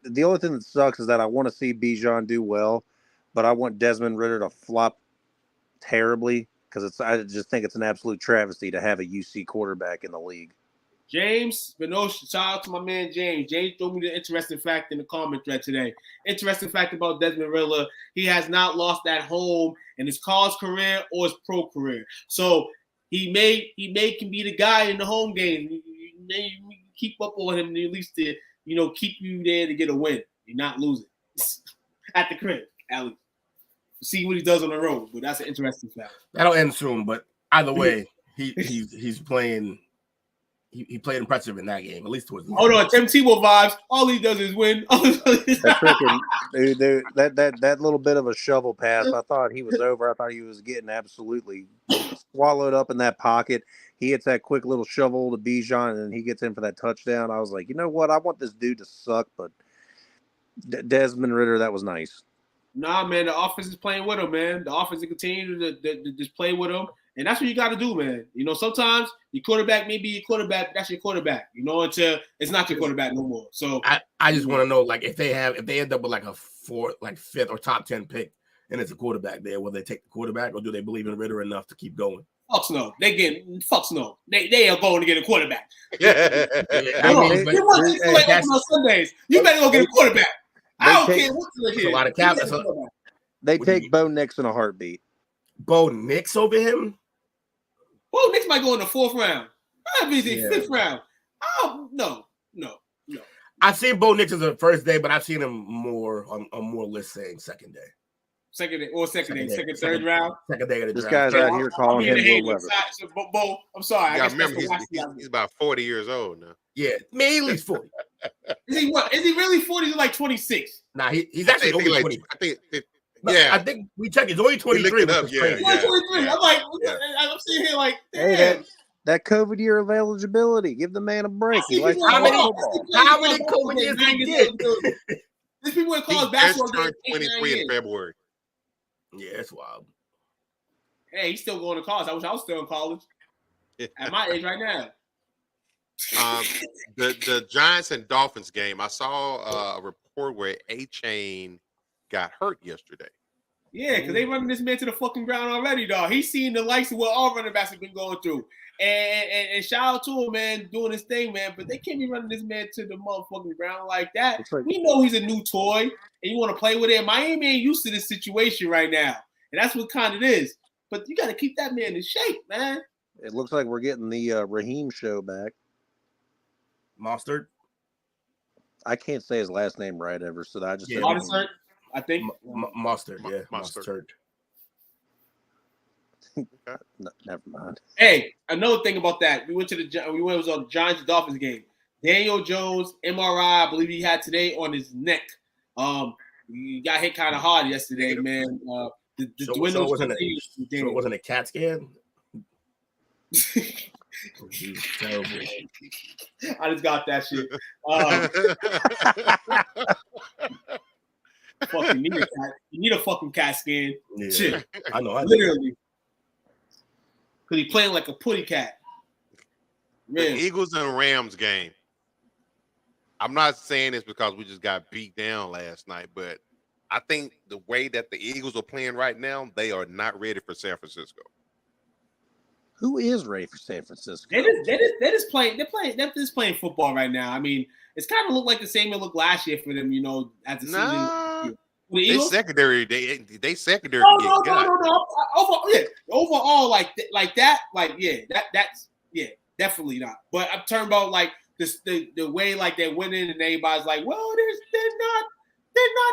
the only thing that sucks is that I want to see Bijan do well, but I want Desmond Ridder to flop terribly because I just think it's an absolute travesty to have a UC quarterback in the league. James Spinoza, shout out to my man James. James told me the interesting fact in the comment thread today. Interesting fact about Desmond Ridder, he has not lost that home in his college career or his pro career. So he can be the guy in the home game. You keep up on him at least to keep you there to get a win. You're not losing at the crib, at least. See what he does on the road. But that's an interesting fact. That'll end soon, but either way, he's playing. He played impressive in that game, at least towards the end. Hold on, Tim Tebow vibes. All he does is win. That freaking dude, that little bit of a shovel pass, I thought he was over. I thought he was getting absolutely swallowed up in that pocket. He hits that quick little shovel to Bijan, and then he gets in for that touchdown. I was like, you know what? I want this dude to suck, but Desmond Ridder, that was nice. Nah, man, the offense is playing with him, man. The offense is continuing to just play with him. And that's what you got to do, man. You know, sometimes your quarterback may be your quarterback, but that's your quarterback, you know, until it's not your quarterback no more. So I just want to know, like, if they end up with like a fifth or top 10 pick and it's a quarterback there, will they take the quarterback or do they believe in Ridder enough to keep going? Fucks no. Fucks no. They are going to get a quarterback. Yeah. On Sundays. You better go get a quarterback. I don't care what a lot of cap. They take Bo Nix in a heartbeat. Bo Nix over him? Bo Nix might go in the 4th round. I mean, 5th round. Oh, no. I've seen Bo Nix as a first day, but I've seen him more on more lists saying second day. Second, third round. Second day of the this draft. guy's out here calling him Will Levis. Bo, I'm sorry. I remember he's about 40 years old now. Yeah, maybe at least 40. Is he what? Is he really 40? He's like 26. Nah, he's actually only like 20. I think we checked. He's only 23. Up, I'm like, I'm sitting here like, damn. Hey, that COVID year of eligibility. Give the man a break. He likes how many COVID years did he get? These people in college basketball turned 23 in February. Yeah, it's wild. Hey, he's still going to college. I wish I was still in college at my age right now. The Giants and Dolphins game, I saw a report where A-Chain got hurt yesterday. Yeah, because they running this man to the fucking ground already, dog. He's seen the likes of what all running backs have been going through. And shout out to him, man, doing his thing, man. But they can't be running this man to the motherfucking ground like that. We know he's a new toy, and you want to play with it. Miami ain't used to this situation right now. And that's what kind of it is. But you got to keep that man in shape, man. It looks like we're getting the Raheem show back. Mostert? I can't say his last name right ever, so I just Mostert, I think. Mostert, yeah. Mostert. No, never mind. Hey, another thing about that, we went on the Giants and Dolphins game. Daniel Jones MRI, I believe he had today on his neck. He got hit kind of hard yesterday, man. The dwindle it wasn't a CAT scan. Terrible. I just got that shit. Fucking you need a fucking CAT scan. Yeah, shit. I know. Literally. Because he playing like a putty cat. The Eagles and Rams game. I'm not saying this because we just got beat down last night, but I think the way that the Eagles are playing right now, they are not ready for San Francisco. Who is ready for San Francisco? They're just playing football right now. I mean, it's kind of looked like the same it looked last year for them, you know, as the season. They secondary. They secondary. No. Overall, that's definitely not. But I'm talking about like the way like they're winning and everybody's like, well, they're not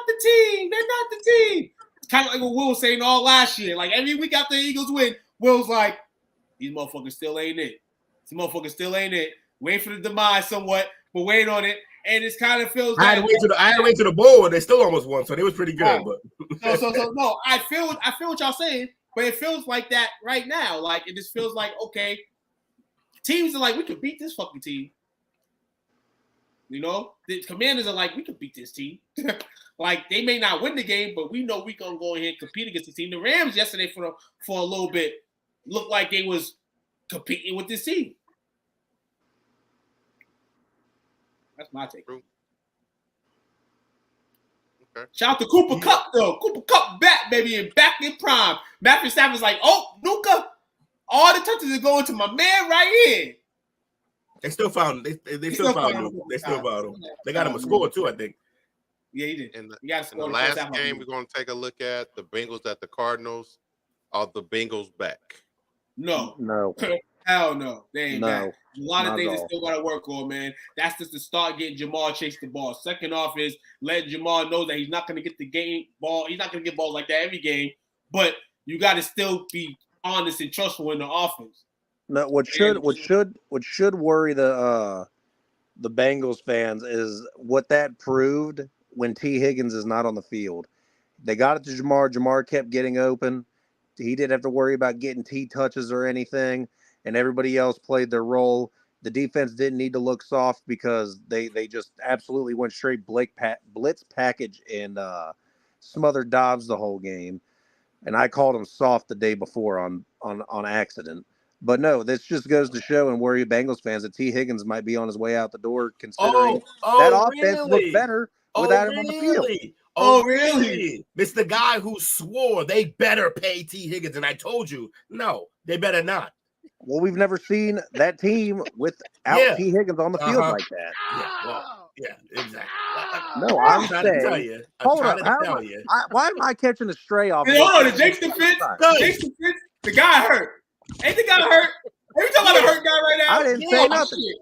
the team. They're not the team. It's kind of like what Will was saying all last year. Like every week after the Eagles win, Will's like, these motherfuckers still ain't it. These motherfuckers still ain't it. Wait for the demise somewhat, but wait on it. And it kind of feels. I had to wait to the bowl. They still almost won, so they was pretty good. But so no, I feel what y'all saying, but it feels like that right now. Like it just feels like okay, teams are like we could beat this fucking team. You know, the Commanders are like we could beat this team. Like they may not win the game, but we know we gonna go in here and compete against the team. The Rams yesterday for a little bit looked like they was competing with this team. That's my take. Okay. Shout out to Cooper Kupp, though. Cooper Kupp back, baby, and back in prime. Matthew Stafford's like, oh, Nuka, all the touches are going to my man right here. They still found him. They still found him. They got him a score too, I think. Yeah, he did. In the last game, we're going to take a look at the Bengals at the Cardinals. Are the Bengals back? No. Hell no. They ain't back. A lot of things they still got to work on, man. That's just to start getting Jamal chase the ball. Second off is letting Jamal know that he's not going to get the game ball. He's not going to get balls like that every game. but you got to still be honest and trustful in the offense. No, what should worry the Bengals fans is what that proved when T. Higgins is not on the field. They got it to Jamar. Jamar kept getting open. He didn't have to worry about getting T touches or anything, and everybody else played their role. The defense didn't need to look soft because they just absolutely went straight blitz package and smothered Dobbs the whole game. And I called him soft the day before on accident. But no, this just goes to show and worry Bengals fans that T. Higgins might be on his way out the door, considering that offense looked better without him on the field. Oh, really? It's the guy who swore they better pay T. Higgins, and I told you, no, they better not. Well, we've never seen that team without T. Higgins on the field like that. Yeah, exactly. No, I'm trying to tell you. Why am I catching a stray off? Hey, hold on, Jake's defense. The guy hurt. Ain't the guy hurt? Are you talking about a hurt guy right now? I didn't say nothing.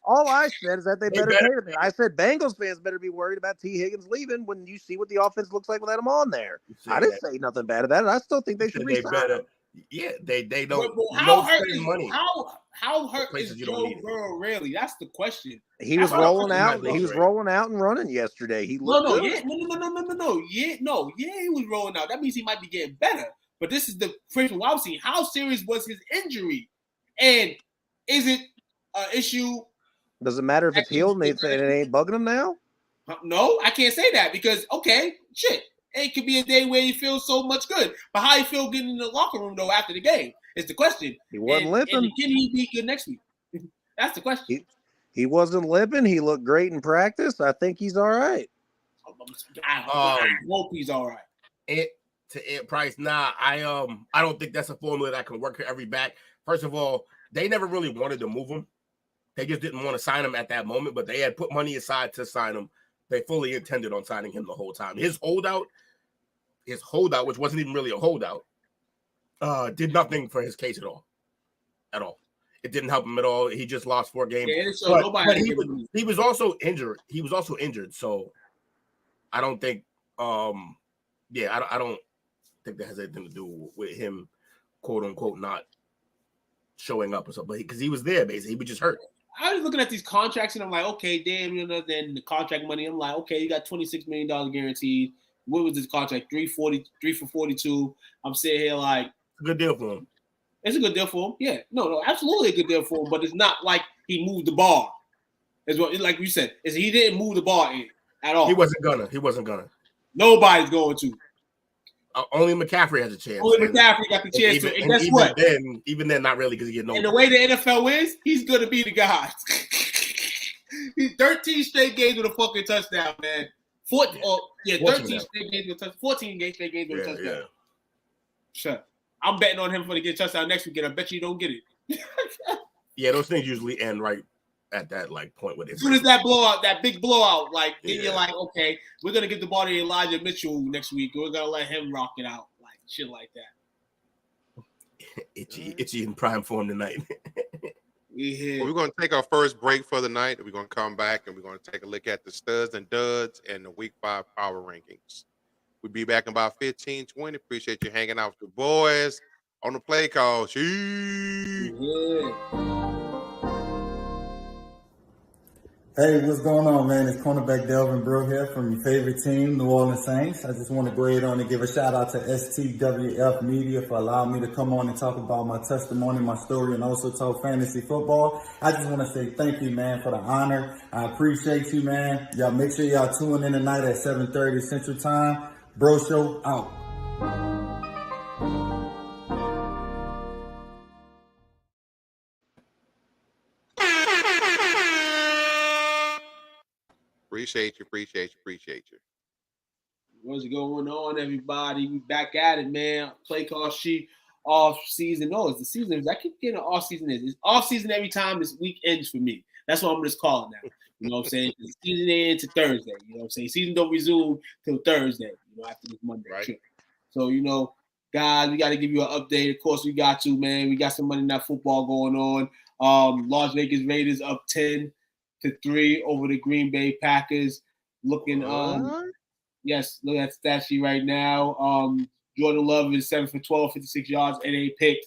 All I said is that they better pay him. I said Bengals fans better be worried about T. Higgins leaving when you see what the offense looks like without him on there. I didn't say nothing bad about it. I still think they should resign him. Yeah, they don't. How hurt is money? How hurt is Joe Burrow really? That's the question. He was rolling out. He was rolling out and running yesterday. He looked good. Yeah, no. Yeah, he was rolling out. That means he might be getting better. But this is the principle I'm seeing. How serious was his injury? And is it an issue? Does it matter if it's healed and it ain't bugging him now? No, I can't say that because, shit. It could be a day where he feels so much good. But how he feel getting in the locker room, though, after the game is the question. He wasn't limping. And can he be good next week? That's the question. He wasn't limping. He looked great in practice. I think he's all right. I hope he's all right. Price, I don't think that's a formula that can work for every back. First of all, they never really wanted to move him. They just didn't want to sign him at that moment, but they had put money aside to sign him. They fully intended on signing him the whole time. His holdout, which wasn't even really a holdout, did nothing for his case at all. It didn't help him at all. He just lost 4 games. Yeah, but he was also injured. So I don't think, I don't think that has anything to do with him, quote unquote, not showing up or something. Because he was there, basically. He was just hurt. I was looking at these contracts and I'm like, okay, damn, then the contract money. I'm like, okay, you got $26 million guaranteed. What was this contract? 3 for 42. I'm sitting here like, it's a good deal for him. It's a good deal for him. Yeah, no, absolutely a good deal for him. But it's not like he moved the ball. Is what, like you said, is he didn't move the ball in at all. He wasn't gonna. Nobody's going to. Only McCaffrey has a chance. Only McCaffrey got the chance to. And guess what? Even then, not really, because he get no. And the way the NFL is, he's going to be the guy. He's 13 straight games with a fucking touchdown, man. 13 straight games with a touchdown. 14 straight games with a touchdown. Yeah. Sure. I'm betting on him for to get a touchdown next week, and I bet you don't get it. Yeah, those things usually end right at that point with it. As soon as that big blowout, then you're like, okay, we're gonna give the ball to Elijah Mitchell next week. We're gonna let him rock it out, like shit like that. Itchy in prime form tonight. Yeah. Well, we're gonna take our first break for the night. We're gonna come back and we're gonna take a look at the studs and duds and the week 5 power rankings. We'll be back in about 15-20. Appreciate you hanging out with the boys on the play call. Yeah. Hey, what's going on, man? It's cornerback Delvin Brew here from your favorite team, New Orleans Saints. I just want to go ahead on and give a shout out to STWF Media for allowing me to come on and talk about my testimony, my story, and also talk fantasy football. I just want to say thank you, man, for the honor. I appreciate you, man. Y'all make sure y'all tune in tonight at 7:30 Central Time. Bro Show out. Appreciate you. What's going on, everybody? We back at it, man. Play call sheet off season. No, it's the season. I keep getting off season. It's off season every time this week ends for me. That's what I'm just calling now. You know what I'm saying? The season ends to Thursday. You know what I'm saying? Season don't resume till Thursday, after this Monday trip. So, guys, we got to give you an update. Of course, we got to, man. We got some Monday Night Football going on. Las Vegas Raiders up 10-3 over the Green Bay Packers. Looking, yes, look at stat sheet right now. Jordan Love is 7 for 12, 56 yards, and a pick.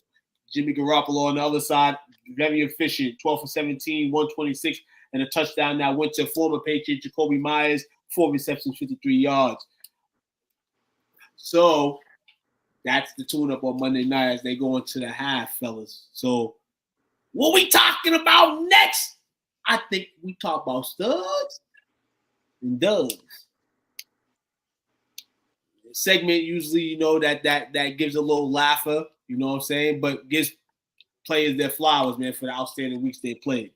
Jimmy Garoppolo on the other side, very efficient, 12 for 17, 126, and a touchdown that went to former Patriot Jacoby Myers, 4 receptions, 53 yards. So that's the tune-up on Monday night as they go into the half, fellas. So what we talking about next? I think we talk about studs and duds. Segment usually, you know, that gives a little laugher, you know what I'm saying, but gives players their flowers, man, for the outstanding weeks they played.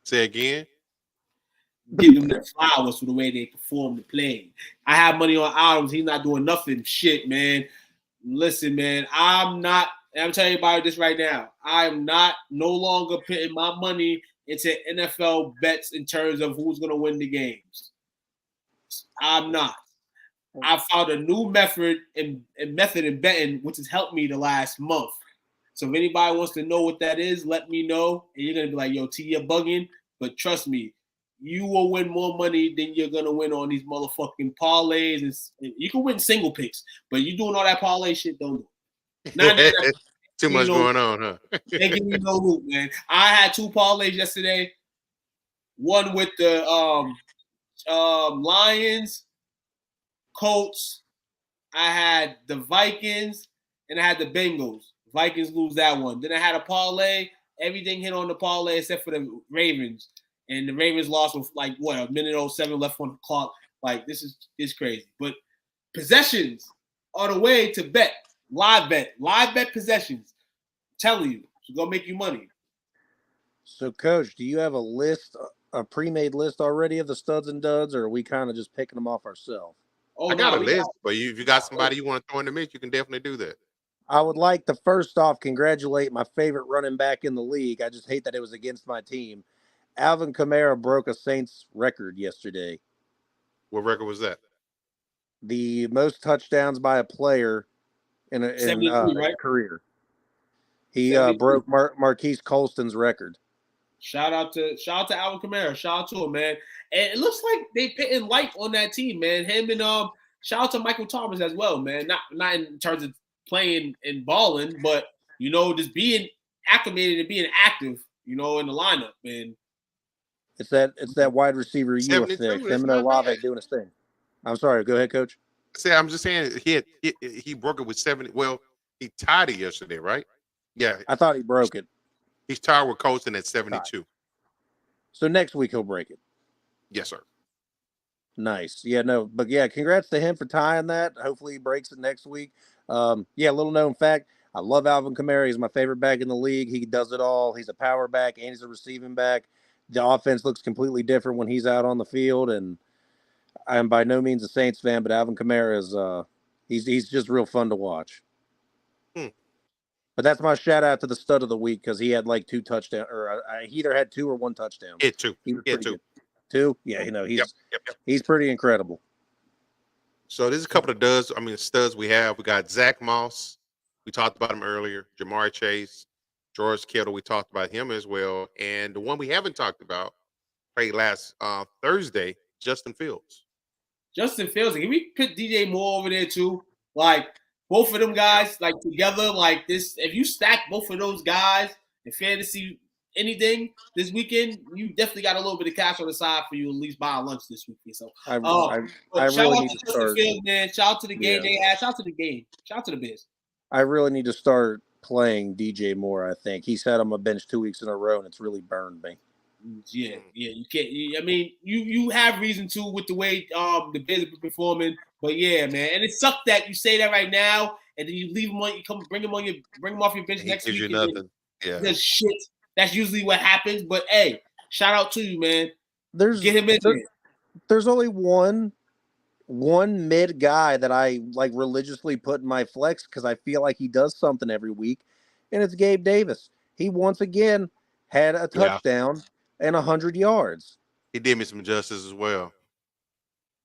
Say again. Give them their flowers for the way they performed the play. I have money on Adams. He's not doing nothing. Shit, man. Listen, man, I'm telling you about this right now. I'm no longer putting my money into NFL bets in terms of who's going to win the games. I'm not. I found a new method in betting, which has helped me the last month. So if anybody wants to know what that is, let me know. And you're going to be like, yo, T, you're bugging. But trust me, you will win more money than you're going to win on these motherfucking parlays. And you can win single picks, but you doing all that parlay shit, don't do it. Too much going on, huh? They give me no loop, man. I had 2 parlays yesterday. One with the Lions, Colts. I had the Vikings, and I had the Bengals. Vikings lose that one. Then I had a parlay. Everything hit on the parlay except for the Ravens. And the Ravens lost with like a minute 07 left on the clock. Like this is crazy. But possessions are the way to bet. Live bet possessions. I'm telling you, it's gonna make you money. So, Coach, do you have a pre-made list already of the studs and duds, or are we kind of just picking them off ourselves? I got a list, but if you got somebody you want to throw in the mix, you can definitely do that. I would like to first off congratulate my favorite running back in the league. I just hate that it was against my team. Alvin Kamara broke a Saints record yesterday. What record was that? The most touchdowns by a player in a career. He broke Marquise Colston's record. Shout out to Alvin Kamara. Shout out to him, man. And it looks like they pitting light on that team, man. Him and shout out to Michael Thomas as well, man. Not in terms of playing and balling, but you know, just being acclimated and being active, you know, in the lineup, man. It's that wide receiver you effect. Him and Olave doing his thing. I'm sorry. Go ahead, Coach. I'm just saying he broke it with 70. Well, he tied it yesterday, right? Yeah. I thought he broke it. He's tied with Colston at 72. So next week he'll break it. Yes, sir. Nice. Yeah, no, but yeah, congrats to him for tying that. Hopefully he breaks it next week. Yeah, little known fact. I love Alvin Kamara. He's my favorite back in the league. He does it all. He's a power back and he's a receiving back. The offense looks completely different when he's out on the field, and I'm by no means a Saints fan, but Alvin Kamara is he's just real fun to watch. But that's my shout out to the stud of the week because he had like 2 touchdowns, or he either had 2 or 1 touchdown. He had 2. He was pretty good. 2? Yeah, you know, he's pretty incredible. So there's a couple of studs we have. We got Zach Moss. We talked about him earlier. Jamar Chase, George Kittle. We talked about him as well. And the one we haven't talked about played last Thursday, Justin Fields. Justin Fields. Can we put DJ Moore over there too? Like both of them guys, like together, like this. If you stack both of those guys in fantasy anything this weekend, you definitely got a little bit of cash on the side for you at least buy a lunch this weekend. So I really need to start. Fields, man. Shout out to the game they had. Shout out to the game. Shout out to the Biz. I really need to start playing DJ Moore. I think he sat on my bench 2 weeks in a row, and it's really burned me. Yeah, you can't. I mean, you have reason to with the way the Biz is performing, but yeah, man, and it sucked that you say that right now, and then you leave him on. You come bring him off your bench next week. Gives you nothing. Yeah, that's shit. That's usually what happens. But hey, shout out to you, man. Get him in there. There's only one mid guy that I like religiously put in my flex because I feel like he does something every week, and it's Gabe Davis. He once again had a touchdown and 100 yards. He did me some justice as well.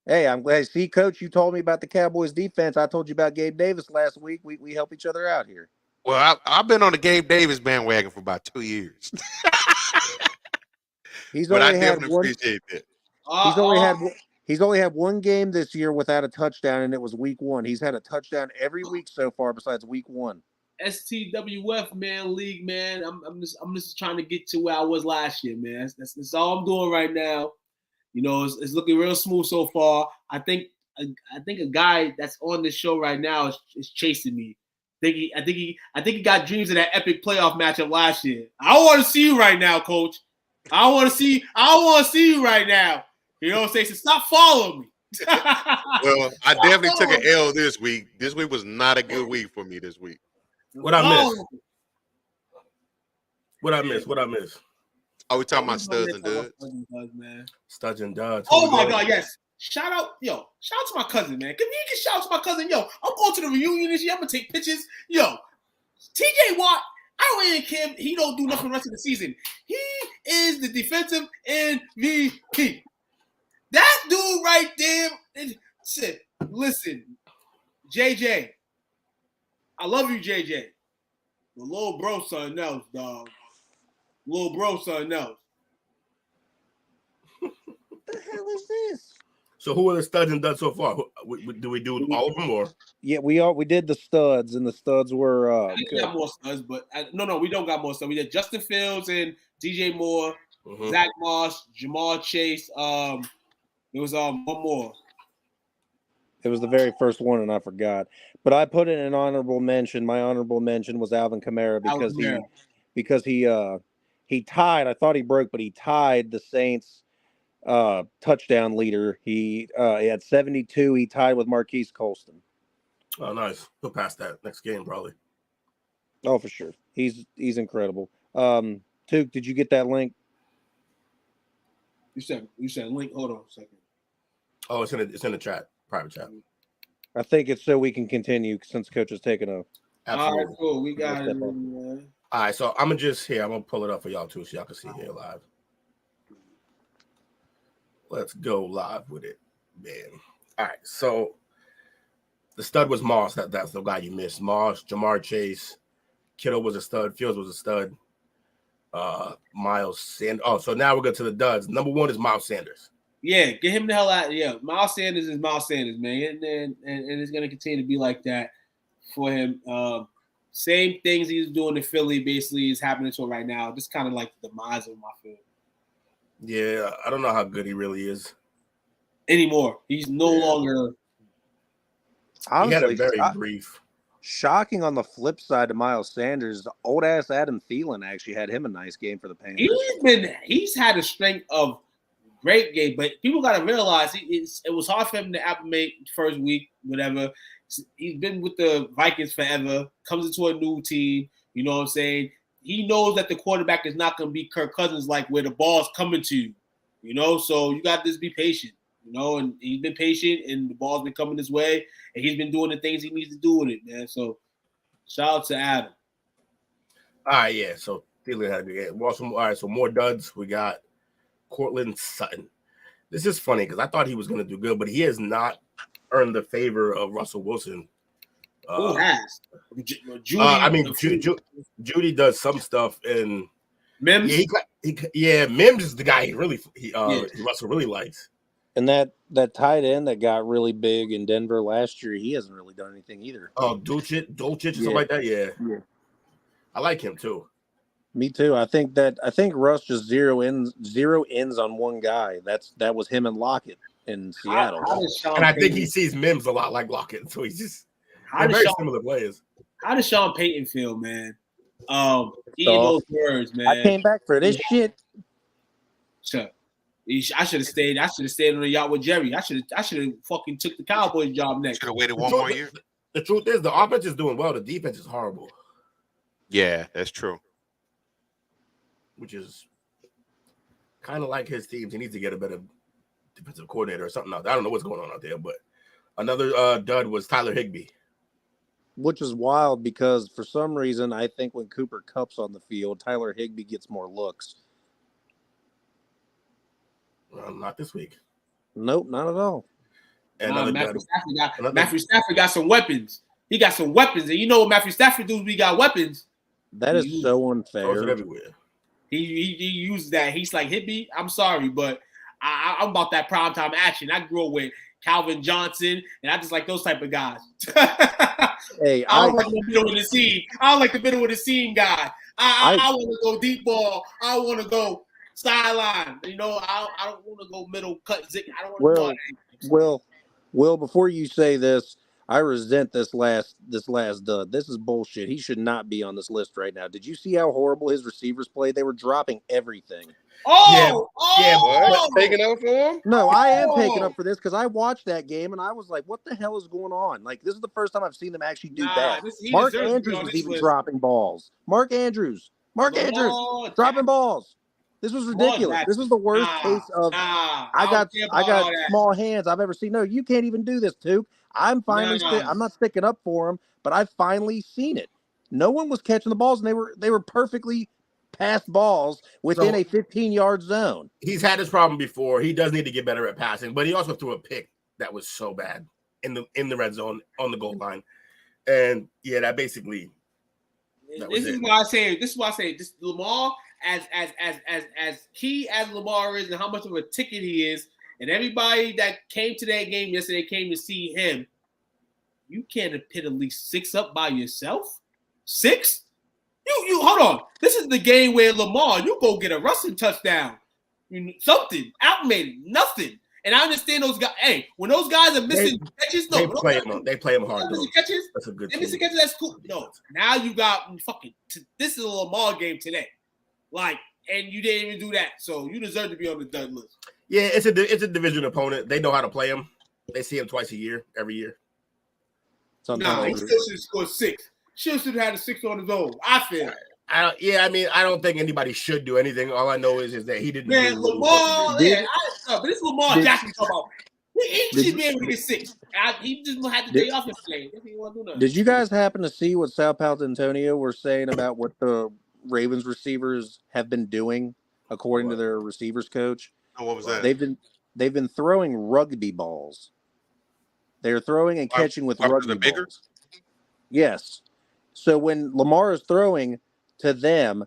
Hey, I'm glad. See, Coach, you told me about the Cowboys defense. I told you about Gabe Davis last week. We help each other out here. Well, I've been on the Gabe Davis bandwagon for about 2 years. He's only had one. Appreciate that. He's only had He's only had one game this year without a touchdown, and it was week 1. He's had a touchdown every week so far besides week 1. STWF, man, league, man. I'm just trying to get to where I was last year, man. That's all I'm doing right now. You know, it's looking real smooth so far. I think a guy that's on this show right now is chasing me. I think he got dreams of that epic playoff matchup last year. I want to see you right now, Coach. I want to see you right now. You know what I'm saying? So stop following me. Well, I definitely took an L this week. This week was not a good week for me this week. What I miss? What I miss? Are we talking about studs and duds? Studs and duds. Oh my God, yes. Shout out to my cousin, man. Can you get shout out to my cousin? Yo, I'm going to the reunion this year. I'm gonna take pictures. Yo, TJ Watt, I don't even care. He don't do nothing the rest of the season. He is the defensive MVP. That dude right there. Listen, JJ. I love you, JJ. The little bro something else, dog. Little bro something else. What the hell is this? So who are the studs and duds so far? Do we do all of them or? Yeah, we did the studs, and the studs were. We got more studs, but no, we don't got more studs. We did Justin Fields and DJ Moore, Zach Moss, Jamal Chase. There was one more. It was the very first one, and I forgot. But I put in an honorable mention. My honorable mention was Alvin Kamara because he tied. I thought he broke, but he tied the Saints touchdown leader. He had 72. He tied with Marquise Colston. Oh, nice. He'll pass that next game probably. Oh, for sure. He's incredible. Tuke, did you get that link? You said link. Hold on a second. Oh, it's in the chat, private chat. I think it's so we can continue since Coach is taking a. Absolutely. All right, cool. We got it. All right, so I'm gonna pull it up for y'all too, so y'all can see here live. Let's go live with it, man. All right, so the stud was Moss. That's the guy you missed. Moss, Jamar Chase, Kittle was a stud. Fields was a stud. Miles Sanders. Oh, so now we're going to the duds. Number 1 is Miles Sanders. Yeah, get him the hell out. Yeah, Miles Sanders is Miles Sanders, man, and it's going to continue to be like that for him. Same things he's doing in Philly basically is happening to him right now. Just kind of like the demise of my field. Yeah, I don't know how good he really is anymore. He's no longer. Honestly, he had a very brief. Shocking on the flip side to Miles Sanders, old ass Adam Thielen actually had him a nice game for the Panthers. He's had a strength of great game, but people got to realize it was hard for him to acclimate first week, whatever. He's been with the Vikings forever, comes into a new team, you know what I'm saying? He knows that the quarterback is not going to be Kirk Cousins, like where the ball's coming to you, you know? So you got to just be patient, you know? And he's been patient, and the ball's been coming his way, and he's been doing the things he needs to do with it, man. So shout out to Adam. All right, yeah. So Thielen had a good game. All right, so more duds. We got Cortland Sutton. This is funny because I thought he was going to do good, but he has not earned the favor of Russell Wilson. Who has? Judy does some stuff, and Mims. Mims is the guy Russell really likes. And that tight end that got really big in Denver last year, he hasn't really done anything either. Oh, Dolchich or something like that. Yeah, I like him too. Me too. I think Russ just zero ends on one guy. That was him and Lockett in Seattle. And I think he sees Mims a lot like Lockett, so he's just very similar players. How does Sean Payton feel, man? Eating those words, man. I came back for this shit. Sure. I should have stayed. I should have stayed on the yacht with Jerry. I should have fucking took the Cowboys job next. Should have waited one more year. The truth is, the offense is doing well. The defense is horrible. Yeah, that's true. Which is kind of like his teams. He needs to get a better defensive coordinator or something else. I don't know what's going on out there, but another dud was Tyler Higbee. Which is wild because for some reason, I think when Cooper Kupp's on the field, Tyler Higbee gets more looks. Not this week. Nope, not at all. And Matthew Stafford got some weapons. He got some weapons, and you know what Matthew Stafford do? We got weapons. That is so unfair. Everywhere. He uses that. He's like, Higbee, I'm sorry, but I'm about that primetime action. I grew up with Calvin Johnson, and I just like those type of guys. Hey, I don't like the middle of the scene. I don't like the middle of the scene guy. I want to go deep ball. I want to go sideline. You know, I don't want to go middle cut. I don't want to go. Will, before you say this, I resent this last dud. This is bullshit. He should not be on this list right now. Did you see how horrible his receivers played? They were dropping everything. What? Taking up for him? No, I am taking up for this because I watched that game and I was like, what the hell is going on? Like, this is the first time I've seen them actually do that. Mark Andrews was even dropping balls. Mark Andrews, dropping balls. This was ridiculous. This was the worst case of I got small hands I've ever seen. No, you can't even do this, Tuke. I'm not sticking up for him, but I've finally seen it. No one was catching the balls, and they were perfectly passed balls within a 15-yard zone. He's had this problem before. He does need to get better at passing, but he also threw a pick that was so bad in the red zone on the goal line. And yeah, that basically this is why I say this Lamar, as key as Lamar is and how much of a ticket he is, and everybody that came to that game yesterday came to see him, you can't pit at least 6 up by yourself. 6? You hold on. This is the game where Lamar, you go get a rushing touchdown. Something. Outmade nothing. And I understand those guys. Hey, when those guys are missing catches, they play them hard. Missing catches, that's a good team. Missing catches, that's cool. No, now you got this is a Lamar game today. Like, and you didn't even do that. So you deserve to be on the dud list. Yeah, it's a division opponent. They know how to play him. They see him twice a year, every year. He still should have scored 6. Should have had a 6 on his own. I feel. I don't think anybody should do anything. All I know is that he didn't. Man, Lamar. But this is Lamar Jackson talking about. He should be able to get 6. He just had to take off his play. Did you guys happen to see what Sal Palantonio were saying about what the Ravens receivers have been doing, according to their receivers coach? Oh, what was that? They've been throwing rugby balls. They're throwing and catching with rugby balls. Yes. So when Lamar is throwing to them,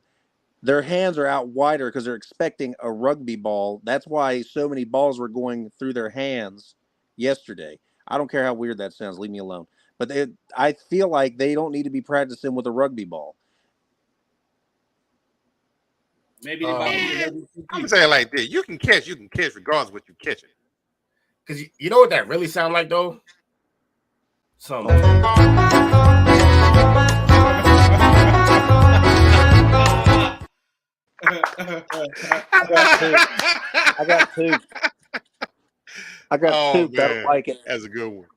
their hands are out wider because they're expecting a rugby ball. That's why so many balls were going through their hands yesterday. I don't care how weird that sounds. Leave me alone. But I feel like they don't need to be practicing with a rugby ball. Maybe I'm saying like this: you can catch regardless of what you're catching. Because you know what that really sound like though? I got two. I don't like it. That's a good one.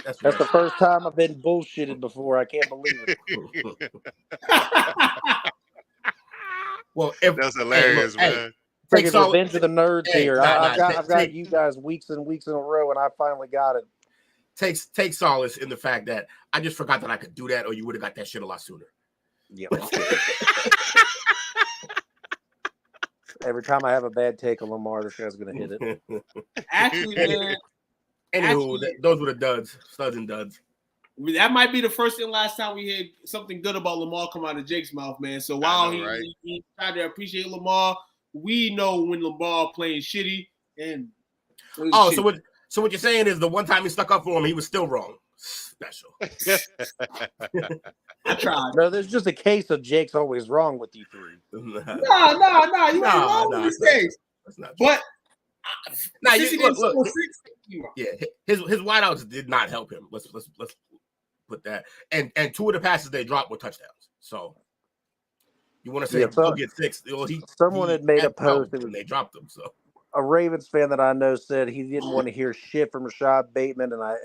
That's the first time I've been bullshitted before. I can't believe it. Well, that's hilarious, man. It's like Revenge of the Nerds here. I've got you guys weeks and weeks in a row, and I finally got it. Take solace in the fact that I just forgot that I could do that, or you would have got that shit a lot sooner. Yeah. Every time I have a bad take on Lamar, this guy's going to hit it. Actually, man. Anywho, those were the studs and duds. That might be the first and last time we hear something good about Lamar come out of Jake's mouth, man. So while he tried to appreciate Lamar, we know when Lamar playing shitty. And so what you're saying is the one time he stuck up for him, he was still wrong. Special. I tried. No, there's just a case of Jake's always wrong with you three. No. You ain't wrong with this case. That's not true. But look. Yeah, his wideouts did not help him. Let's put that. And 2 of the passes they dropped were touchdowns. So you want to say he'll get 6? Someone had made a post and they dropped them. So a Ravens fan that I know said he didn't want to hear shit from Rashad Bateman, and I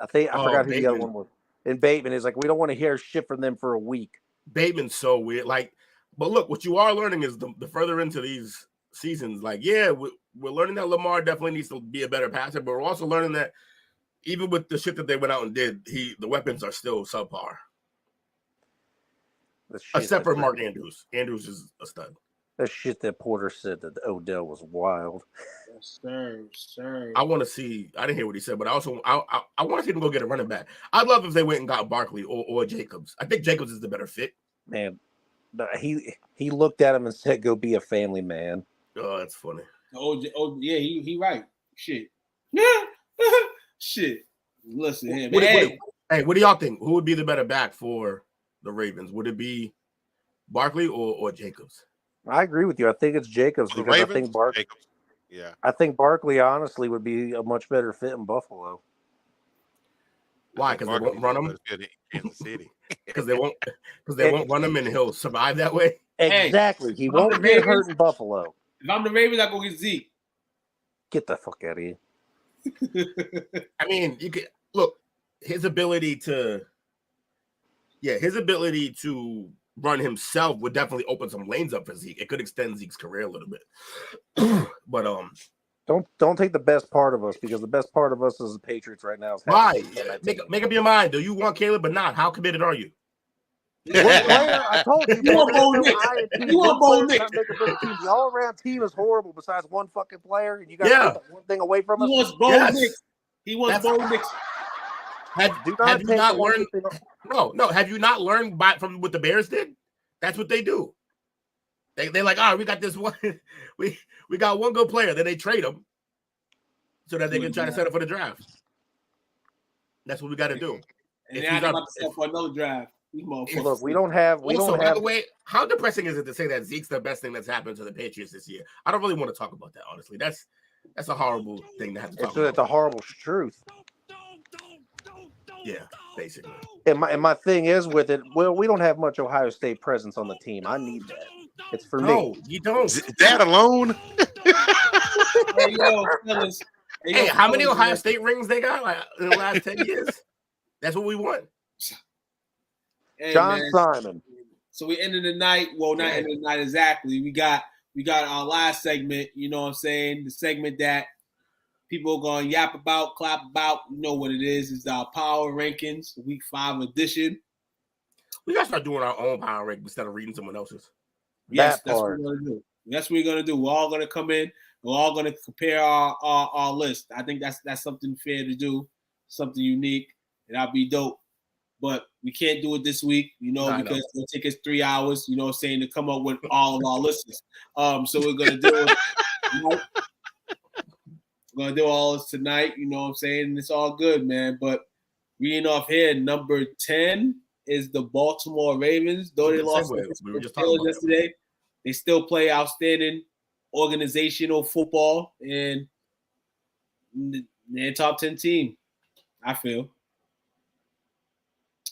forgot who the other one was. And Bateman is like, we don't want to hear shit from them for a week. Bateman's so weird. Like, but look, what you are learning is the further into these seasons, like, yeah, we're learning that Lamar definitely needs to be a better passer, but we're also learning that even with the shit that they went out and did, the weapons are still subpar. Except for Mark Andrews. Andrews is a stud. That shit that Porter said that Odell was wild. Yes, sir. I want to see. I didn't hear what he said, but I want to see them go get a running back. I'd love if they went and got Barkley or Jacobs. I think Jacobs is the better fit. Man, he looked at him and said, "Go be a family man." Oh, that's funny. Oh yeah, he right. Shit. Shit. Listen here, man. What do y'all think? Who would be the better back for the Ravens? Would it be Barkley or Jacobs? I agree with you. I think it's Jacobs because I think Jacobs. Yeah. I think Barkley honestly would be a much better fit in Buffalo. Why? Because they won't run him. Kansas City. Because they won't run him and he'll survive that way. Exactly. He won't get hurt in Buffalo. If I'm the Ravens, I go get Zeke. Get the fuck out of here. I mean, you could look his ability to run himself would definitely open some lanes up for Zeke. It could extend Zeke's career a little bit. But don't take the best part of us because the best part of us is the Patriots right now. Why? Make up your mind. Do you want Caleb or not? How committed are you? What player? I told you. You want Bo Nix. You want Bo Nix. The all-around team is horrible besides one fucking player, and you got to take one thing away from us. He wants Bo Nix. He wants Bo Nix. Have you not learned? No. Have you not learned from what the Bears did? That's what they do. They're like, we got this one. we got one good player. Then they trade him so that they can try to set up for the draft. That's what we got to do. And then I about to set for another draft. Look, we don't have. By the way, how depressing is it to say that Zeke's the best thing that's happened to the Patriots this year? I don't really want to talk about that, honestly. That's a horrible thing to have to talk about. It's a horrible truth. Yeah, basically. And my thing is with it, well, we don't have much Ohio State presence on the team. I need that. It's for me. No, you don't. That alone? Hey, how many Ohio State rings they got in the last 10 years? That's what we want. Hey, John Simon. So we ended the night. Well, not ended the night exactly. We got our last segment. You know what I'm saying? The segment that people are going to yap about, clap about. You know what it is. It's our Power Rankings, Week 5 edition. We got to start doing our own Power Rankings instead of reading someone else's. Yes, that's what we're going to do. That's what we're going to do. We're all going to come in. We're all going to compare our list. I think that's something fair to do, something unique, and that'll be dope. But we can't do it this week, because it'll take us 3 hours, you know what I'm saying, to come up with all of our lists. So we're going to do it. We're going to do all this tonight, you know what I'm saying? And it's all good, man. But reading off here, number 10 is the Baltimore Ravens. Though they lost yesterday, they still play outstanding organizational football, and they're a top 10 team, I feel.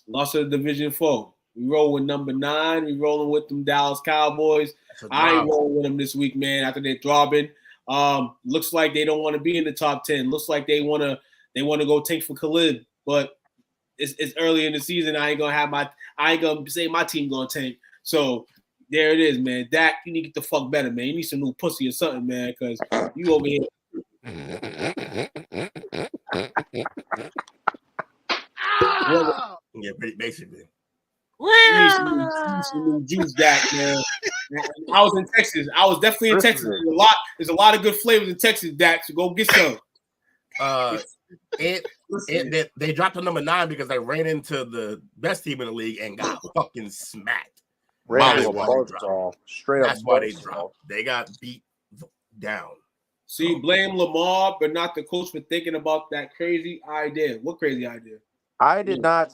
Lost to the Division 4. We roll with number 9. We rolling with them Dallas Cowboys. I ain't rolling with them this week, man. After they're throbbing, looks like they don't want to be in the top 10. Looks like they want to go tank for Khalid. But it's early in the season. I ain't gonna say my team gonna tank. So there it is, man. Dak, you need to get the fuck better, man. You need some new pussy or something, man, because you over here. Yeah, basically. You need some new juice back, man. I was in Texas. I was definitely in Texas. There's a lot of good flavors in Texas, Dak. So go get some. They dropped to number 9 because they ran into the best team in the league and got fucking smacked. Straight That's why they dropped. They got beat down. So you blame Lamar, but not the coach for thinking about that crazy idea. What crazy idea? I did not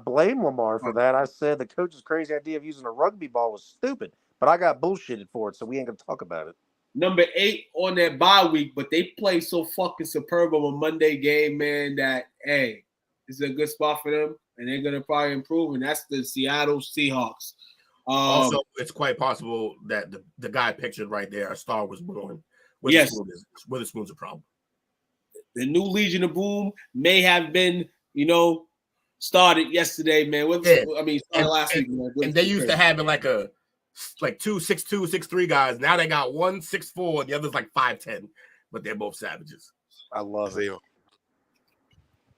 blame Lamar for that. I said the coach's crazy idea of using a rugby ball was stupid, but I got bullshitted for it, so we ain't gonna talk about it. Number 8 on their bye week, but they play so fucking superb on a Monday game, man, that, hey, it's a good spot for them, and they're going to probably improve, and that's the Seattle Seahawks. Also, it's quite possible that the guy pictured right there, a star was born. Witherspoon's a problem. The new Legion of Boom may have been, started yesterday, man. Started last week, man. And they used to having like 2 6'2", 6'3" guys. Now they got 1 6'4", and the other's like 5'10", but they're both savages. I love it.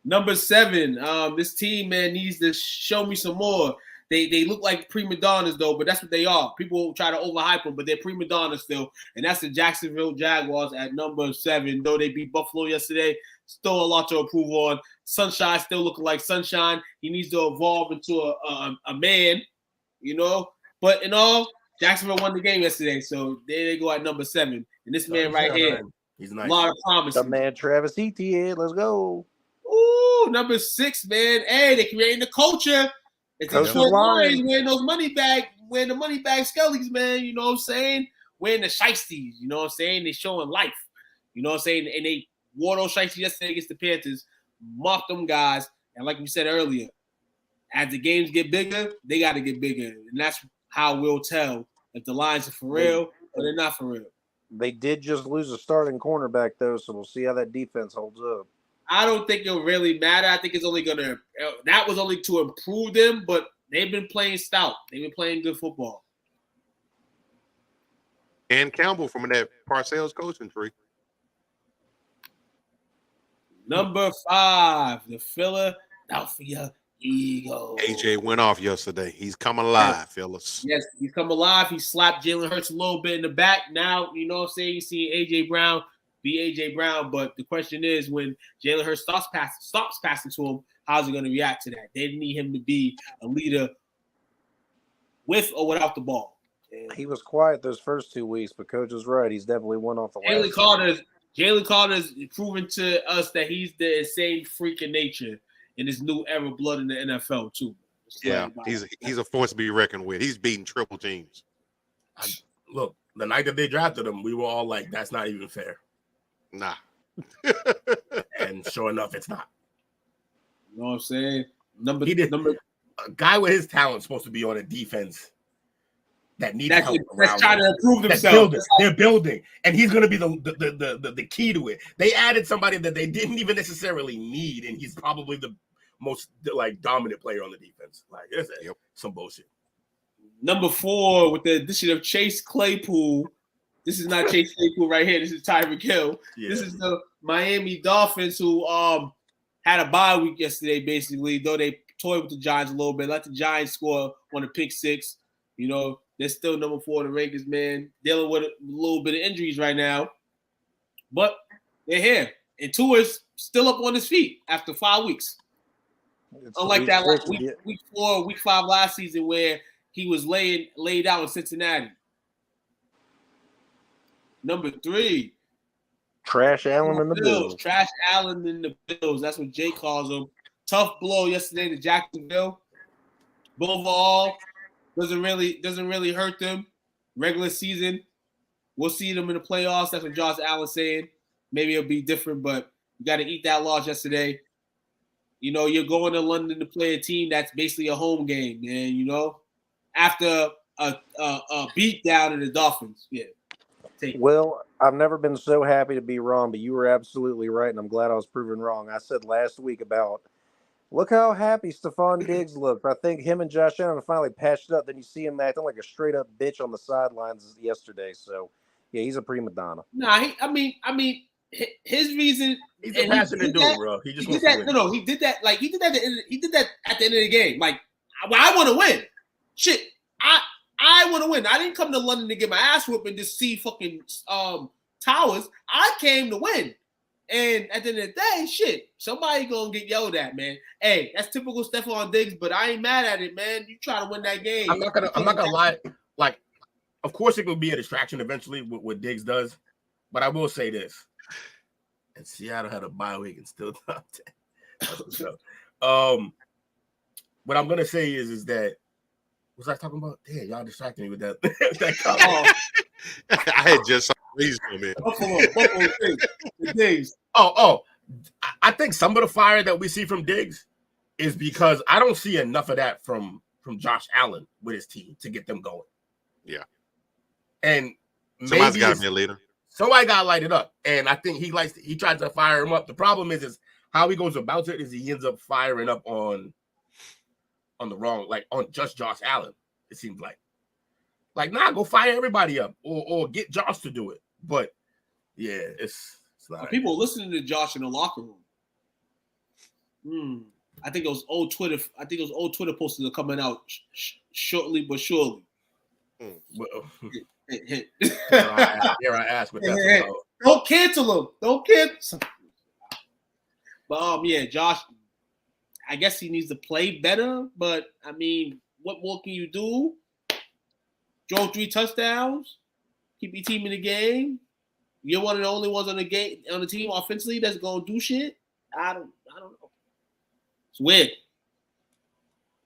Number 7, this team, man, needs to show me some more. They look like prima donnas, though, but that's what they are. People try to overhype them, but they're prima donnas still. And that's the Jacksonville Jaguars at number 7. Though they beat Buffalo yesterday, still a lot to improve on. Sunshine still looking like Sunshine. He needs to evolve into a man, But in all, Jacksonville won the game yesterday, so there they go at number 7. And this man right here, he's nice. A lot of promises. The man Travis Etienne, let's go. Ooh, number 6, man. Hey, they're creating the culture. It's the Detroit Lions wearing those wearing the money bag skellies, man. You know what I'm saying? Wearing the shiesties. You know what I'm saying? They're showing life. You know what I'm saying? And they wore those shiesties yesterday against the Panthers, mocked them guys. And like we said earlier, as the games get bigger, they got to get bigger. And that's how we'll tell if the Lions are for real or they're not for real. They did just lose a starting cornerback, though, so we'll see how that defense holds up. I don't think it'll really matter. I think it's only going to – that was only to improve them, but they've been playing stout. They've been playing good football. And Campbell from that Parcells coaching tree. Number 5, the Philadelphia Eagles. AJ went off yesterday. He's coming alive, fellas. Yes, he's come alive. He slapped Jalen Hurts a little bit in the back. Now, you know what I'm saying? You see A.J. Brown be A.J. Brown, but the question is when Jalen Hurts stops passing to him, how's he going to react to that? They need him to be a leader with or without the ball. And he was quiet those first 2 weeks, but Coach was right. He's definitely one off the last. Jalen Carter's proven to us that he's the insane freak of nature in his new era blood in the NFL too. Yeah, he's a force to be reckoned with. He's beating triple teams. Look, the night that they drafted him, we were all like, "That's not even fair." Nah. And sure enough, it's not. You know what I'm saying? A guy with his talent is supposed to be on a defense that needs help around. That's trying to improve themselves. They're building, and he's going to be the key to it. They added somebody that they didn't even necessarily need, and he's probably the most dominant player on the defense. Like, it's some bullshit. Number 4 with the addition of Chase Claypool. This is not Chase Claypool right here. This is Tyreek Hill. Yeah. This is the Miami Dolphins who had a bye week yesterday, basically, though they toyed with the Giants a little bit. Let the Giants score on a pick 6. You know, they're still number 4 in the rankings, man. Dealing with a little bit of injuries right now. But they're here. And Tua's still up on his feet after 5 weeks. Unlike that week 4, week 5 last season where he was laid out in Cincinnati. Number 3. Trash Allen and the Bills. Trash Allen and the Bills. That's what Jay calls them. Tough blow yesterday to Jacksonville. But overall, doesn't really hurt them. Regular season, we'll see them in the playoffs. That's what Josh Allen's saying. Maybe it'll be different, but you got to eat that loss yesterday. You know, you're going to London to play a team that's basically a home game, man. You know, after a beat down in the Dolphins. Yeah. Well, I've never been so happy to be wrong, but you were absolutely right, and I'm glad I was proven wrong. I said last week about look how happy Stephon Diggs looked. I think him and Josh Allen finally patched up. Then you see him acting like a straight-up bitch on the sidelines yesterday. So, yeah, he's a prima donna. Nah, I mean, his reason. He's a passionate dude, bro. He did that. No, he did that. Like he did that. He did that at the end of the game. Like, I want to win. Shit, I want to win. I didn't come to London to get my ass whooped and just see fucking towers. I came to win. And at the end of the day, shit, somebody gonna get yelled at, man. Hey, that's typical Stephon Diggs, but I ain't mad at it, man. You try to win that game. I'm not gonna lie. Like, of course, it will be a distraction eventually with what Diggs does, but I will say this: and Seattle had a bye week and still top 10. That's what's up. What I'm gonna say is that what was I talking about? Damn, y'all distracted me with that. I had just reason for me. Diggs. I think some of the fire that we see from Diggs is because I don't see enough of that from Josh Allen with his team to get them going. Yeah. And somebody's got to be a leader. Somebody got to light it up. And I think he tries to fire him up. The problem is how he goes about it is he ends up firing up on the wrong, like on just Josh Allen, it seems like. Like, nah, go fire everybody up or get Josh to do it. But yeah, it's not. People listening to Josh in the locker room. I think those old Twitter posters are coming out shortly but surely. Well, here I ask what that's about. Don't cancel him. Don't cancel. But yeah, Josh, I guess he needs to play better. But I mean, what more can you do? throw 3 touchdowns, keep your team in the game. You're one of the only ones on the team offensively that's gonna do shit. I don't know. It's weird.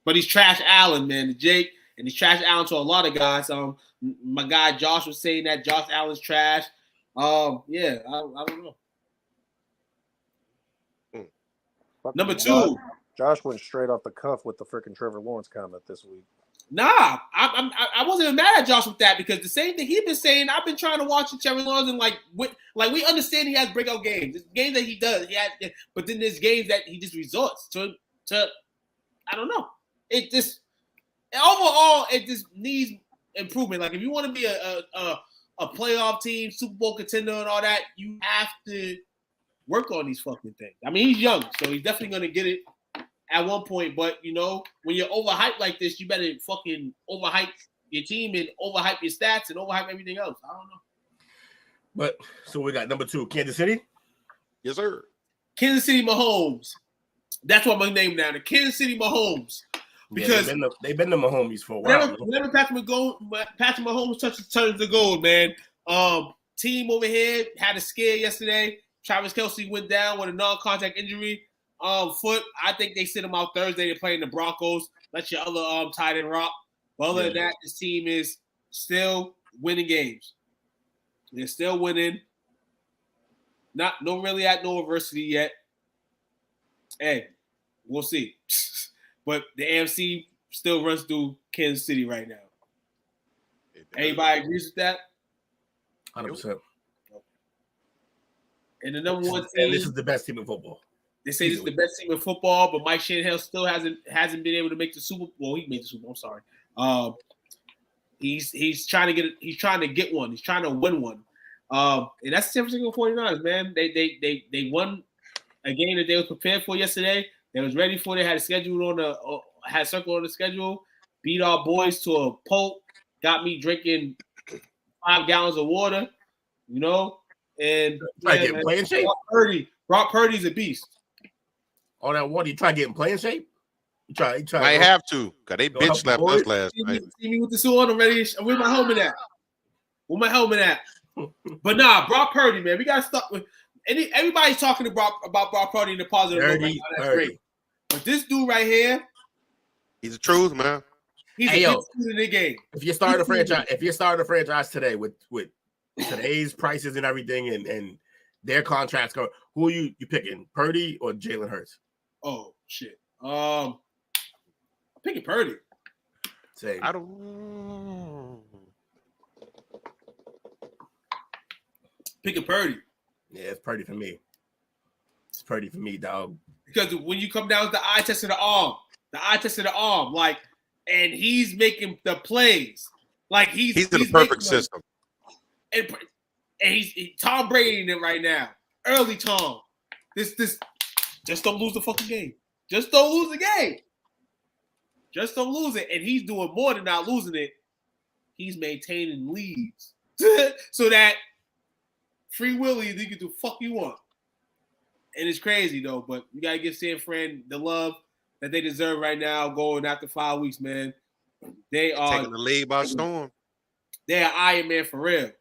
But he's trash Allen, man, to Jake, and he's trash Allen to a lot of guys. My guy Josh was saying that Josh Allen's trash. Yeah, I don't know. Number 2. Josh went straight off the cuff with the freaking Trevor Lawrence comment this week. Nah, I wasn't even mad at Josh with that because the same thing he's been saying. I've been trying to watch Trevor Lawrence and we understand he has breakout games. There's games that he does, but then there's games that he just resorts to. I don't know. It just overall it just needs improvement. Like if you want to be a playoff team, Super Bowl contender, and all that, you have to work on these fucking things. I mean, he's young, so he's definitely gonna get it at one point, but when you're overhyped like this, you better fucking overhype your team and overhype your stats and overhype everything else. I don't know. But so we got number 2, Kansas City. Yes, sir. Kansas City Mahomes. That's what my name now. The Kansas City Mahomes. Because they've been the Mahomes for a while. Whenever Patrick Mahomes turns the gold, man. Team over here had a scare yesterday. Travis Kelce went down with a non-contact injury. Foot, I think they sit him out Thursday. They're playing the Broncos. Let your other tight end rock. But other than that, this team is still winning games. They're still winning. No really at no adversity yet. Hey, we'll see. But the AFC still runs through Kansas City right now. Everybody agrees with that? 100%. And the number 1 team. And this is the best team in football. They say this is the best team in football, but Mike Shanahan still hasn't been able to make the Super Bowl. Well, he made the Super Bowl. I'm sorry. He's trying to get one. He's trying to win one. And that's the San Francisco 49ers, man. They won a game that they were prepared for yesterday. They was ready for it. They had a schedule had a circle on the schedule. Beat our boys to a pulp. Got me drinking 5 gallons of water. And get playing shape. Brock Purdy's a beast. All that water, you try to get in playing shape? You try. I have to, because they bitch slapped us last night. See me with the suit on, I'm ready. Where my helmet at? But nah, Brock Purdy, man. We got to stop with everybody's talking about Brock Purdy in the positive way. Right now. That's great. But this dude right here, he's the truth, man. He's a good dude in the game. If you start a franchise today with today's prices and everything and their contracts go, who are you picking? Purdy or Jalen Hurts? Oh shit. I'm picking Purdy. Same. I don't. Picking Purdy. Yeah, it's Purdy for me. It's Purdy for me, dog. Because when you come down with the eye test of the arm, like, and he's making the plays, like he's in the perfect system. And he's Tom Brady in it right now. Early Tom. This just don't lose the fucking game. Just don't lose the game. Just don't lose it. And he's doing more than not losing it. He's maintaining leads. So that Free Willy, you can do the fuck you want. And it's crazy though, but you gotta give San Fran the love that they deserve right now, going after 5 weeks, man. They are taking the lead by storm. They are Iron Man for real.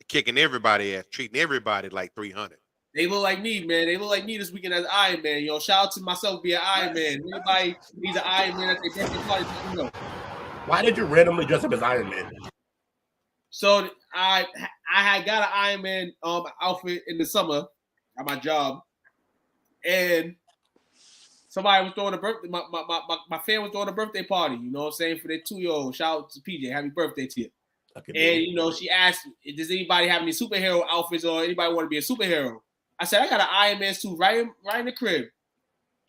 Kicking everybody ass, treating everybody like 300. They look like me, man. They look like me this weekend as Iron Man. Shout out to myself being Iron Man. Anybody needs an Iron Man at their birthday party, Why did you randomly dress up as Iron Man? So I had got an Iron Man outfit in the summer at my job, and somebody was throwing a birthday. My fan was throwing a birthday party. You know what I'm saying, for their 2-year-old. Shout out to PJ. Happy birthday to you. And she asked, "Does anybody have any superhero outfits or anybody want to be a superhero?" I said, "I got an Iron Man suit right in the crib.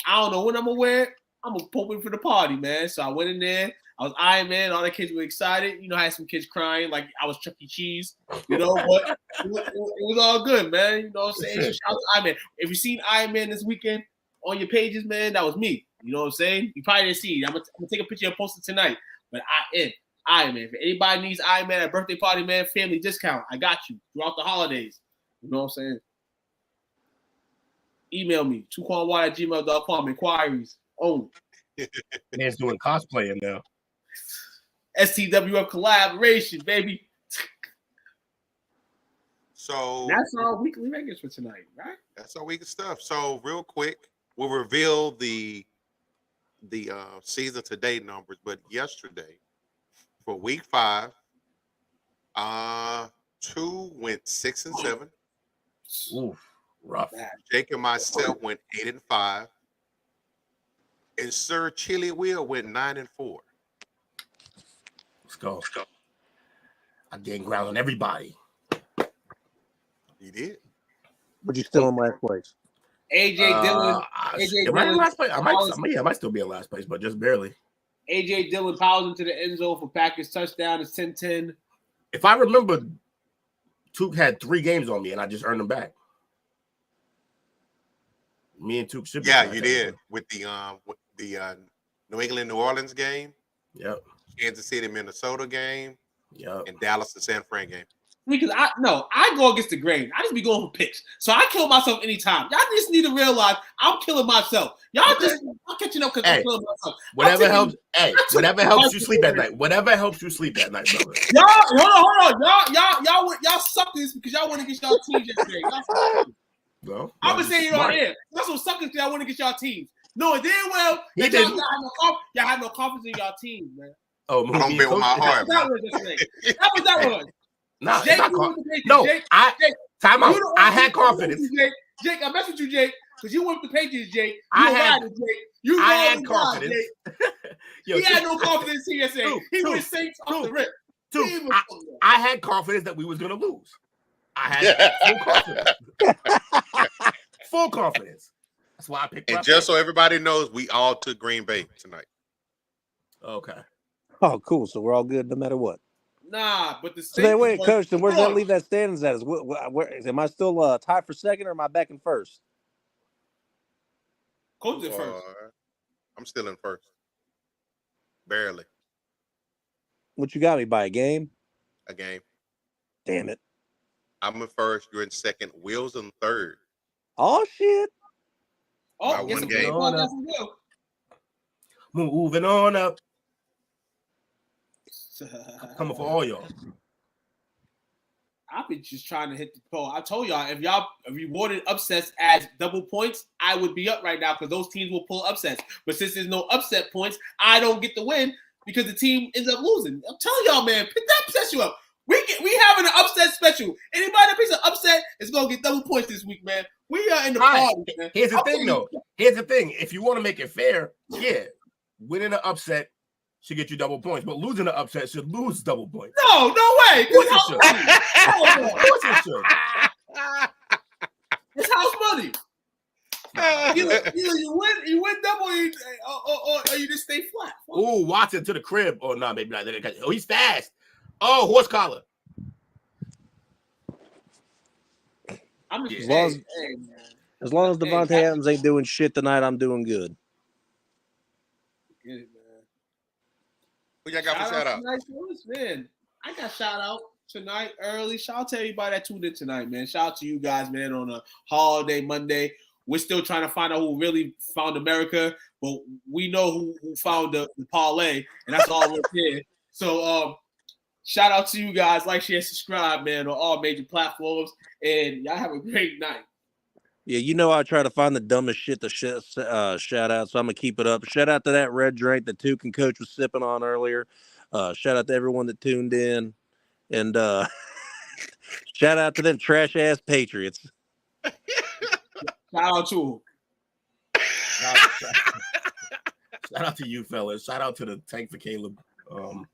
I don't know when I'm gonna wear it. I'm gonna pop it for the party, man." So I went in there. I was Iron Man. All the kids were excited. I had some kids crying like I was Chuck E. Cheese. But it was all good, man. You know what I'm saying? So shout out to Iron Man. If you seen Iron Man this weekend on your pages, man, that was me. You know what I'm saying? You probably didn't see it. I'm gonna take a picture and post it tonight. But Iron Man. If anybody needs Iron Man at a birthday party, man, family discount. I got you throughout the holidays. You know what I'm saying? Email me, 2quanY@gmail.com. Inquiries only. Man's doing cosplaying now. STWF collaboration, baby. So that's our weekly rankings for tonight, right? That's our weekly stuff. So real quick, we'll reveal the season to date numbers. But yesterday, for week 5, 2 went 6 and 7. Ooh, rough. Jake and myself went 8 and 5. And Sir Chili Will went 9 and 4. Let's go. I gained ground on everybody. You did. But you still in last place. AJ Dillon. Am I in last place? I might still be in last place, but just barely. AJ Dillon powers into the end zone for Packers touchdown. It's 10-10. If I remember, Took had 3 games on me, and I just earned them back. Me and Took should be. Yeah, you did with the New England New Orleans game. Yep. Kansas City Minnesota game. Yep. And Dallas to San Fran game. Because I go against the grain. I just be going for picks. So I kill myself anytime. Y'all just need to realize I'm killing myself. I'm catching up because I'm killing myself. Whatever helps you sleep at night. Whatever helps you sleep at night, brother. Y'all, hold on. Y'all suckers because y'all want to get y'all teams yesterday. No, I'm gonna say it on air. That's what suckers because y'all want to get y'all teams. No, damn well that y'all have no confidence in y'all teams, man. Oh, I don't bet with my heart. That was. No, Jake, time out. I had confidence. Jake, I messed with you, Jake, because you went with the Patriots, Jake. I had confidence. He had no confidence in CSA. He was Saints off the rip. I had confidence that we was gonna lose. I had full confidence. Full confidence. That's why I picked. And just so everybody knows, we all took Green Bay tonight. Okay. Oh, cool. So we're all good no matter what. Nah, but the so wait, Coach. Then where's that leave that standings at? Where am I still tied for second, or am I back in first? Coach is first. I'm still in first. Barely. What you got me by a game? A game. Damn it. I'm in first. You're in second. Will's in third. Oh shit. Oh, one game. Moving on up. Coming for all y'all. I've been just trying to hit the pole. I told y'all if y'all rewarded upsets as double points, I would be up right now because those teams will pull upsets. But since there's no upset points, I don't get the win because the team ends up losing. I'm telling y'all, man, pick that special up. We having an upset special. Anybody that picks an upset is gonna get double points this week, man. We are in the party, man. Here's the thing, though. Here's the thing. If you want to make it fair, yeah, winning an upset should get you double points, but losing an upset should lose double points. No way. Of course it should. It's house money. Either you win double or you just stay flat. Oh, Watson to the crib. Oh, no, maybe not. Oh, he's fast. Oh, horse collar. I'm just as long as Devontae Adams ain't doing shit tonight, I'm doing good. Good, man. Who y'all got for shout out? Man, I got shout out tonight early. Shout out to everybody that tuned in tonight, man. Shout out to you guys, man, on a holiday Monday. We're still trying to find out who really found America, but we know who found the parlay, and that's all we're here. So shout out to you guys. Like, share, subscribe, man, on all major platforms. And y'all have a great night. Yeah, you know I try to find the dumbest shit to shout out, so I'm going to keep it up. Shout out to that red drink that Tuke and Coach was sipping on earlier. Shout out to everyone that tuned in. And shout out to them trash-ass Patriots. Shout out to them. Shout out to you, fellas. Shout out to the Tank for Caleb. Y'all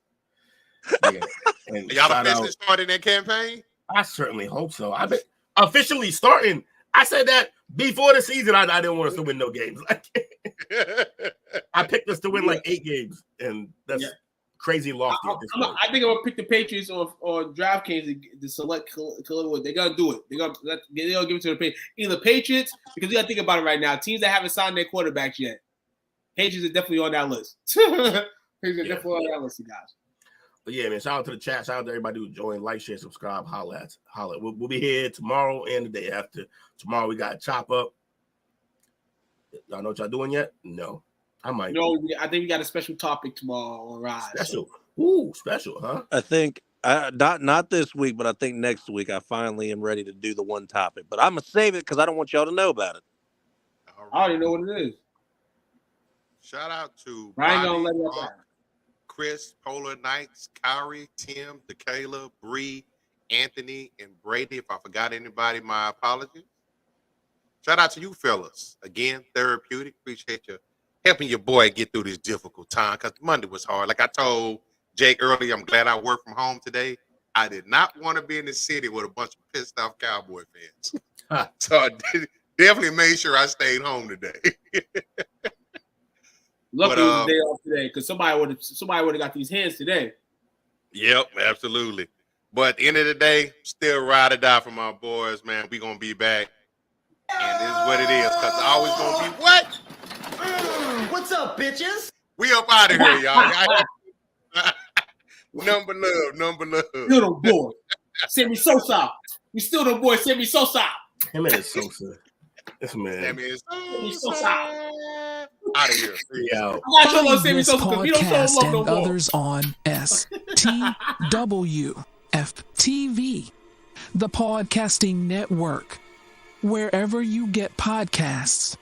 officially starting that campaign? I certainly hope so. I've been officially starting. I said that before the season. I didn't want us to win no games. I picked us to win like 8 games, and that's crazy lofty at this point. I think I'm gonna pick the Patriots or DraftKings to select Khalil. They're gonna do it. They're gonna give it to the Patriots. Either Patriots, because you gotta think about it right now. Teams that haven't signed their quarterbacks yet. Patriots are definitely on that list. Patriots are definitely on that list, you guys. But yeah, man, shout out to the chat. Shout out to everybody who joined. Like, share, subscribe, holla. We'll be here tomorrow and the day after. Tomorrow we got Chop Up. Y'all know what y'all doing yet? No. I might. No, I think we got a special topic tomorrow on Rise. Special. Ooh, special, huh? I think not this week, but I think next week I finally am ready to do the one topic. But I'm gonna save it because I don't want y'all to know about it. All I already know what it is. Shout out to I ain't gonna Bobby, let it Mark, up. Chris, Polar Knights, Kyrie, Tim, DeKayla, Bree, Anthony, and Brady. If I forgot anybody, my apologies. Shout out to you fellas. Again, Therapeutic. Appreciate you helping your boy get through this difficult time because Monday was hard. Like I told Jake earlier, I'm glad I worked from home today. I did not want to be in the city with a bunch of pissed off Cowboy fans. So I definitely made sure I stayed home today. Lucky it was a day off today because somebody would have got these hands today. Yep, absolutely. But at the end of the day, still ride or die for my boys, man. We gonna be back. And this is what it is, because always gonna be what? What's up, bitches? We up out of here, y'all. Number love. Still them boy. Sammy Sosa. We still them boy. Sammy Sosa. Him and his Sosa. This man. Sammy Sosa. Out of here. Yeah. Find this podcast and others on STWF TV, the Podcasting Network, wherever you get podcasts.